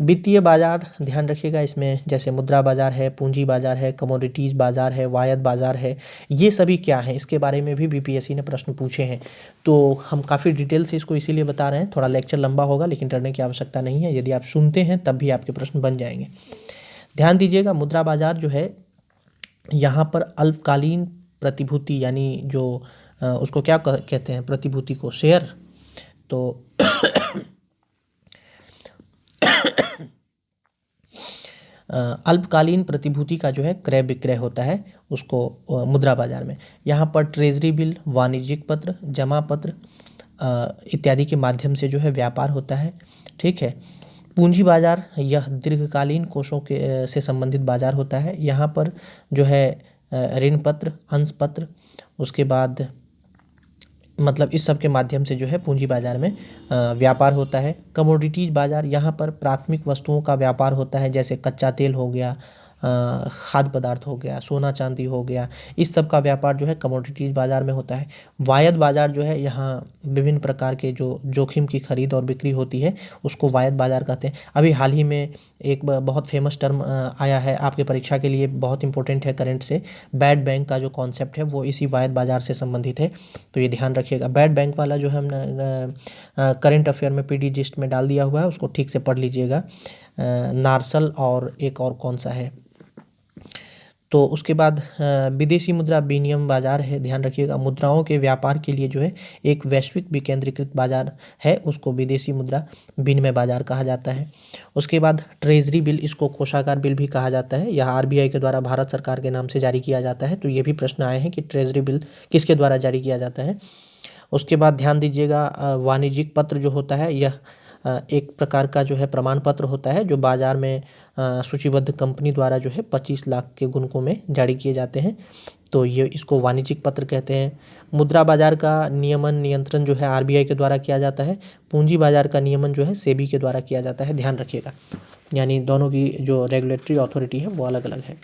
वित्तीय बाजार, ध्यान रखिएगा, इसमें जैसे मुद्रा बाजार है, पूंजी बाजार है, कमोडिटीज़ बाजार है, वायद बाजार है, ये सभी क्या है, इसके बारे में भी बीपीएससी ने प्रश्न पूछे हैं। तो हम काफ़ी डिटेल से इसको इसीलिए बता रहे हैं, थोड़ा लेक्चर लंबा होगा, लेकिन डरने की आवश्यकता नहीं है। यदि आप सुनते हैं तब भी आपके प्रश्न बन जाएंगे। ध्यान दीजिएगा, मुद्रा बाजार जो है यहाँ पर अल्पकालीन प्रतिभूति, यानी जो उसको क्या कहते हैं, प्रतिभूति को, शेयर, तो अल्पकालीन प्रतिभूति का जो है क्रय विक्रय होता है उसको मुद्रा बाजार में। यहाँ पर ट्रेजरी बिल, वाणिज्यिक पत्र, जमा पत्र इत्यादि के माध्यम से जो है व्यापार होता है, ठीक है। पूंजी बाजार, यह दीर्घकालीन कोषों के से संबंधित बाजार होता है। यहाँ पर जो है ऋण पत्र, अंश पत्र, उसके बाद मतलब इस सब के माध्यम से जो है पूंजी बाजार में व्यापार होता है। कमोडिटीज बाजार, यहाँ पर प्राथमिक वस्तुओं का व्यापार होता है, जैसे कच्चा तेल हो गया, खाद्य पदार्थ हो गया, सोना चांदी हो गया, इस सब का व्यापार जो है कमोडिटीज बाजार में होता है। वायद बाजार जो है, यहाँ विभिन्न प्रकार के जो जोखिम की खरीद और बिक्री होती है उसको वायद बाजार कहते हैं। अभी हाल ही में एक बहुत फेमस टर्म आया है, आपके परीक्षा के लिए बहुत इंपॉर्टेंट है करंट से, बैड बैंक का जो कॉन्सेप्ट है वो इसी वायद बाजार से संबंधित है, तो ये ध्यान रखिएगा। बैड बैंक वाला जो है हमने करंट अफेयर में पीडी जिस्ट में डाल दिया हुआ है, उसको ठीक से पढ़ लीजिएगा। नार्सल और एक और कौन सा है, तो उसके बाद विदेशी मुद्रा विनिमय बाजार है, ध्यान रखिएगा। मुद्राओं के व्यापार के लिए जो है एक वैश्विक विकेंद्रीकृत बाजार है, उसको विदेशी मुद्रा विनिमय बाजार कहा जाता है। उसके बाद ट्रेजरी बिल, इसको कोषागार बिल भी कहा जाता है, यह आरबीआई के द्वारा भारत सरकार के नाम से जारी किया जाता है। तो ये भी प्रश्न आए हैं कि ट्रेजरी बिल किसके द्वारा जारी किया जाता है। उसके बाद ध्यान दीजिएगा, वाणिज्यिक पत्र जो होता है यह एक प्रकार का जो है प्रमाण पत्र होता है जो बाजार में सूचीबद्ध कंपनी द्वारा जो है 25 लाख के गुणकों में जारी किए जाते हैं। तो ये इसको वाणिज्यिक पत्र कहते हैं। मुद्रा बाजार का नियमन नियंत्रण जो है आरबीआई के द्वारा किया जाता है। पूंजी बाजार का नियमन जो है सेबी के द्वारा किया जाता है, ध्यान रखिएगा। यानी दोनों की जो रेगुलेटरी अथॉरिटी है वो अलग अलग है।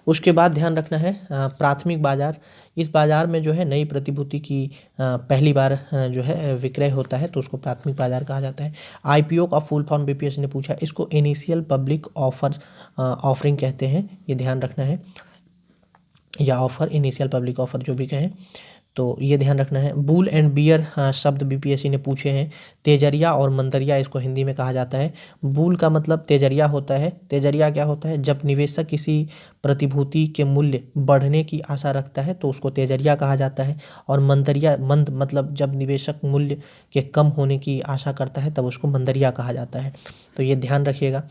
उसके बाद ध्यान रखना है प्राथमिक बाजार। इस बाजार में जो है नई प्रतिभूति की पहली बार जो है विक्रय होता है, तो उसको प्राथमिक बाजार कहा जाता है। आईपीओ का फुल फॉर्म बीपीएससी ने पूछा, इसको इनिशियल पब्लिक ऑफरिंग कहते हैं, ये ध्यान रखना है, या ऑफर, इनिशियल पब्लिक ऑफर जो भी कहें, तो ये ध्यान रखना है। बुल एंड बियर शब्द बीपीएससी ने पूछे हैं। तेजरिया और मंदरिया इसको हिंदी में कहा जाता है। बुल का मतलब तेजरिया होता है। तेजरिया क्या होता है? जब निवेशक किसी प्रतिभूति के मूल्य बढ़ने की आशा रखता है तो उसको तेजरिया कहा जाता है। और मंदरिया, मंद मतलब जब निवेशक मूल्य के कम होने की आशा करता है तब उसको मंदरिया कहा जाता है, तो ये ध्यान रखिएगा।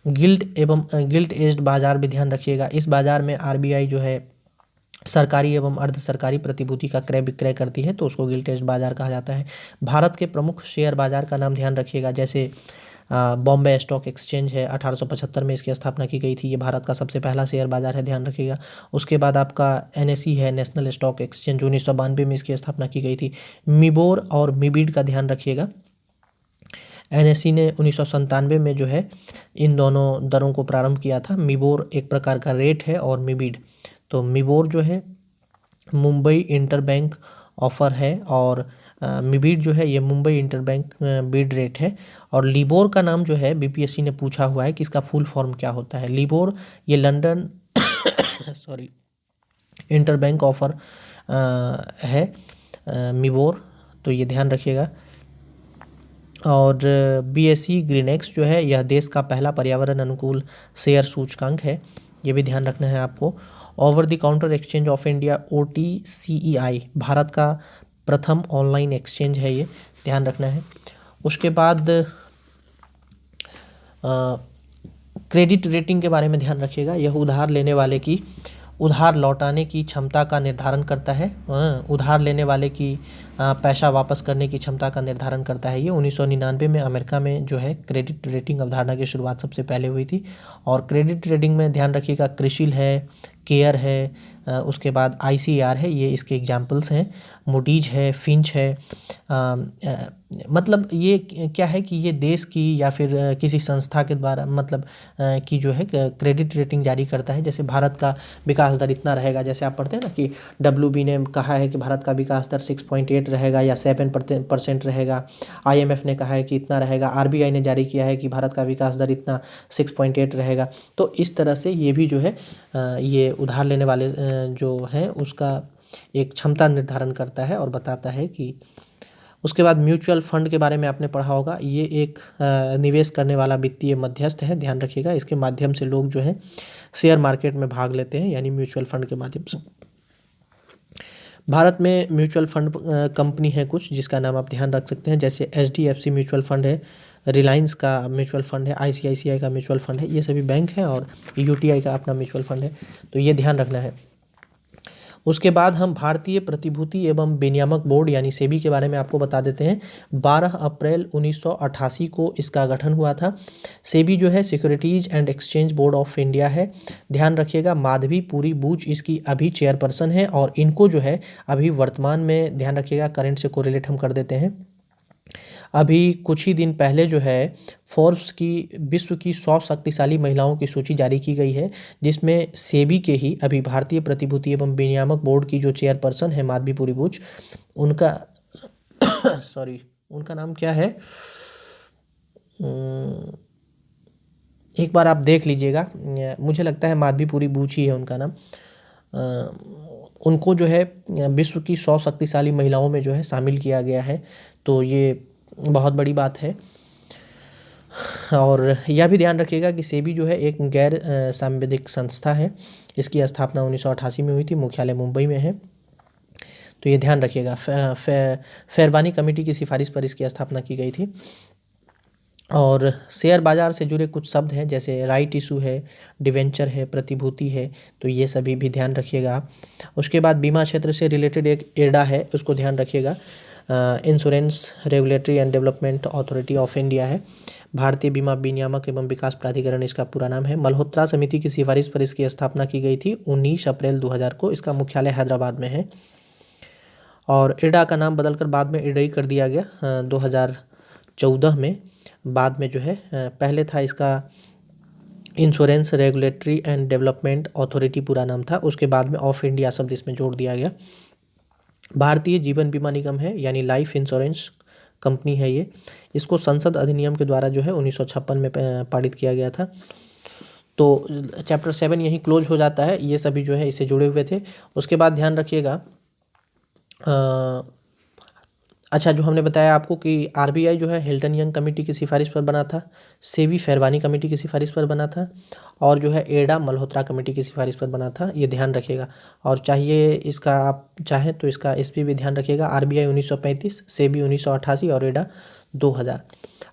गिल्ट एज्ड बाजार भी ध्यान रखिएगा। इस बाजार में आरबीआई जो है सरकारी एवं अर्ध सरकारी प्रतिभूति का क्रय विक्रय करती है, तो उसको गिल्ट एज्ड बाजार कहा जाता है। भारत के प्रमुख शेयर बाजार का नाम ध्यान रखिएगा, जैसे बॉम्बे स्टॉक एक्सचेंज है, 1875 में इसकी स्थापना की गई थी, ये भारत का सबसे पहला शेयर बाजार है, ध्यान रखिएगा। उसके बाद आपका एनएसई है, नेशनल स्टॉक एक्सचेंज, 1992 में इसकी स्थापना की गई थी। मिबोर और मिबिड का ध्यान रखिएगा। एनएसई ने 1997 में जो है इन दोनों दरों को प्रारंभ किया था। मिबोर एक प्रकार का रेट है और मिबिड, तो मिबोर जो है मुंबई इंटरबैंक ऑफर है और मिबिड जो है ये मुंबई इंटरबैंक बिड रेट है। और लिबोर का नाम जो है बीपीएससी ने पूछा हुआ है कि इसका फुल फॉर्म क्या होता है। लिबोर ये लंदन सॉरी इंटरबैंक ऑफर है मिबोर, तो ये ध्यान रखिएगा। और बीएसई ग्रीनेक्स जो है यह देश का पहला पर्यावरण अनुकूल शेयर सूचकांक है, ये भी ध्यान रखना है आपको। Over the counter exchange of India OTCEI Bharat का प्रथम ऑनलाइन एक्सचेंज है, ये ध्यान रखना है। उसके बाद क्रेडिट रेटिंग के बारे में ध्यान रखिएगा। यह उधार लेने वाले की उधार लौटाने की क्षमता का निर्धारण करता है। उधार लेने वाले की पैसा वापस करने की क्षमता का निर्धारण करता है। ये 1999 में अमेरिका में जो है क्रेडिट रेटिंग अवधारणा की शुरुआत सबसे पहले हुई थी। और क्रेडिट रेटिंग में ध्यान रखिएगा क्रिसिल है, केयर है, उसके बाद ICR है, ये इसके एग्जाम्पल्स हैं। मूडीज है, फिंच है। मतलब ये क्या है कि ये देश की या फिर किसी संस्था के द्वारा मतलब की जो है क्रेडिट रेटिंग जारी करता है। जैसे भारत का विकास दर इतना रहेगा, जैसे आप पढ़ते हैं ना कि WB ने कहा है कि भारत का विकास दर 6.8 रहेगा या 7% रहेगा। IMF ने कहा है कि इतना रहेगा। RBI ने जारी किया है कि भारत का विकास दर इतना 6.8 रहेगा। तो इस तरह से ये भी जो है ये उधार लेने वाले जो है उसका एक क्षमता निर्धारण करता है और बताता है कि। उसके बाद म्यूचुअल फंड के बारे में आपने पढ़ा होगा। ये एक निवेश करने वाला वित्तीय मध्यस्थ है, ध्यान रखिएगा। इसके माध्यम से लोग जो है शेयर मार्केट में भाग लेते हैं, यानी म्यूचुअल फंड के माध्यम से। भारत में म्यूचुअल फंड कंपनी है कुछ, जिसका नाम आप ध्यान रख सकते हैं, जैसे HDFC म्यूचुअल फंड है, रिलायंस का म्यूचुअल फंड है, ICICI का म्यूचुअल फंड है, ये सभी बैंक हैं। और UTI का अपना म्यूचुअल फंड है, तो ये ध्यान रखना है। उसके बाद हम भारतीय प्रतिभूति एवं विनियामक बोर्ड यानी सेबी के बारे में आपको बता देते हैं। 12 अप्रैल 1988 को इसका गठन हुआ था। सेबी जो है securities and exchange board of India है, ध्यान रखिएगा। माधवी पुरी बूच इसकी अभी चेयरपर्सन है। और इनको जो है अभी वर्तमान में ध्यान रखिएगा, करंट से कोरिलेट हम कर देते हैं। अभी कुछ ही दिन पहले जो है फोर्ब्स की विश्व की 100 शक्तिशाली महिलाओं की सूची जारी की गई है, जिसमें सेबी के ही अभी भारतीय प्रतिभूति एवं विनियामक बोर्ड की जो चेयरपर्सन है माधवी पुरी बूच, उनका उनका नाम क्या है, एक बार आप देख लीजिएगा, मुझे लगता है माधवी पुरी बूच ही है उनका नाम। उनको जो है विश्व की 100 शक्तिशाली महिलाओं में जो है शामिल किया गया है, तो ये बहुत बड़ी बात है। और यह भी ध्यान रखिएगा कि सेबी जो है एक गैर सांविधिक संस्था है। इसकी स्थापना 1988 में हुई थी, मुख्यालय मुंबई में है, तो ये ध्यान रखिएगा। फेरवानी कमेटी की सिफारिश पर इसकी स्थापना की गई थी। और शेयर बाजार से जुड़े कुछ शब्द हैं, जैसे राइट इशू है, डिवेंचर है, प्रतिभूति है, तो ये सभी भी ध्यान रखिएगा आप। उसके बाद बीमा क्षेत्र से रिलेटेड एक एडा है, उसको ध्यान रखिएगा। Insurance regulatory and development authority of India है। भारतीय बीमा विनियामक एवं विकास प्राधिकरण इसका पूरा नाम है। मल्होत्रा समिति की सिफारिश पर इसकी स्थापना की गई थी 19 अप्रैल 2000 को। इसका मुख्यालय हैदराबाद में है। और इरडा का नाम बदलकर बाद में इरडई कर दिया गया 2014 में। बाद में जो है पहले था इसका insurance regulatory and development authority पूरा नाम था, उसके बाद में ऑफ इंडिया शब्द इसमें जोड़ दिया गया। भारतीय जीवन बीमा निगम है, यानी लाइफ इंश्योरेंस कंपनी है ये। इसको संसद अधिनियम के द्वारा जो है 1956 में पारित किया गया था। तो चैप्टर 7 यहीं क्लोज हो जाता है। ये सभी जो है इससे जुड़े हुए थे। उसके बाद ध्यान रखिएगा, अच्छा जो हमने बताया आपको कि आरबीआई जो है हिल्टन यंग कमेटी की सिफारिश पर बना था, सेबी फेरवानी कमेटी की सिफारिश पर बना था, और जो है एडा मल्होत्रा कमेटी की सिफारिश पर बना था। ये ध्यान रखिएगा। और चाहिए इसका, आप चाहें तो इसका एसपी भी ध्यान रखिएगा। आरबीआई 1935, सेबी 1988 और एडा 2000।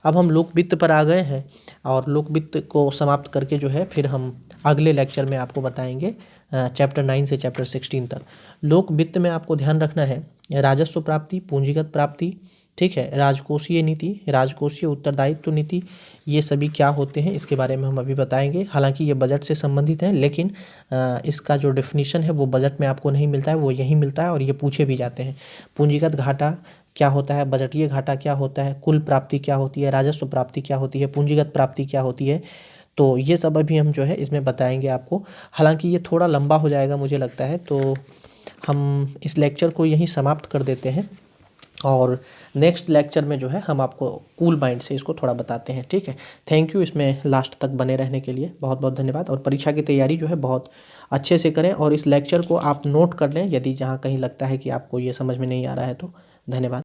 अब हम लोक वित्त पर आ गए हैं और लोक वित्त को समाप्त करके जो है फिर हम अगले लेक्चर में आपको बताएंगे चैप्टर 9 से चैप्टर 16 तक। लोक वित्त में आपको ध्यान रखना है राजस्व प्राप्ति, पूंजीगत प्राप्ति, ठीक है, राजकोषीय नीति, राजकोषीय उत्तरदायित्व नीति, ये सभी क्या होते हैं इसके बारे में हम अभी बताएंगे। हालांकि ये बजट से संबंधित है, लेकिन इसका जो डेफिनेशन है वो बजट में आपको नहीं मिलता है, वो यहीं मिलता है और ये पूछे भी जाते हैं। पूंजीगत घाटा क्या होता है, बजटीय घाटा क्या होता है, कुल प्राप्ति क्या होती है, राजस्व प्राप्ति क्या होती है, पूंजीगत प्राप्ति क्या होती है, तो ये सब अभी हम जो है इसमें बताएंगे आपको। हालांकि ये थोड़ा लंबा हो जाएगा मुझे लगता है, तो हम इस लेक्चर को यहीं समाप्त कर देते हैं और नेक्स्ट लेक्चर में जो है हम आपको कूल माइंड से इसको थोड़ा बताते हैं, ठीक है। थैंक यू इसमें लास्ट तक बने रहने के लिए, बहुत बहुत धन्यवाद। और परीक्षा की तैयारी जो है बहुत अच्छे से करें और इस लेक्चर को आप नोट कर लें यदि जहाँ कहीं लगता है कि आपको ये समझ में नहीं आ रहा है तो। धन्यवाद।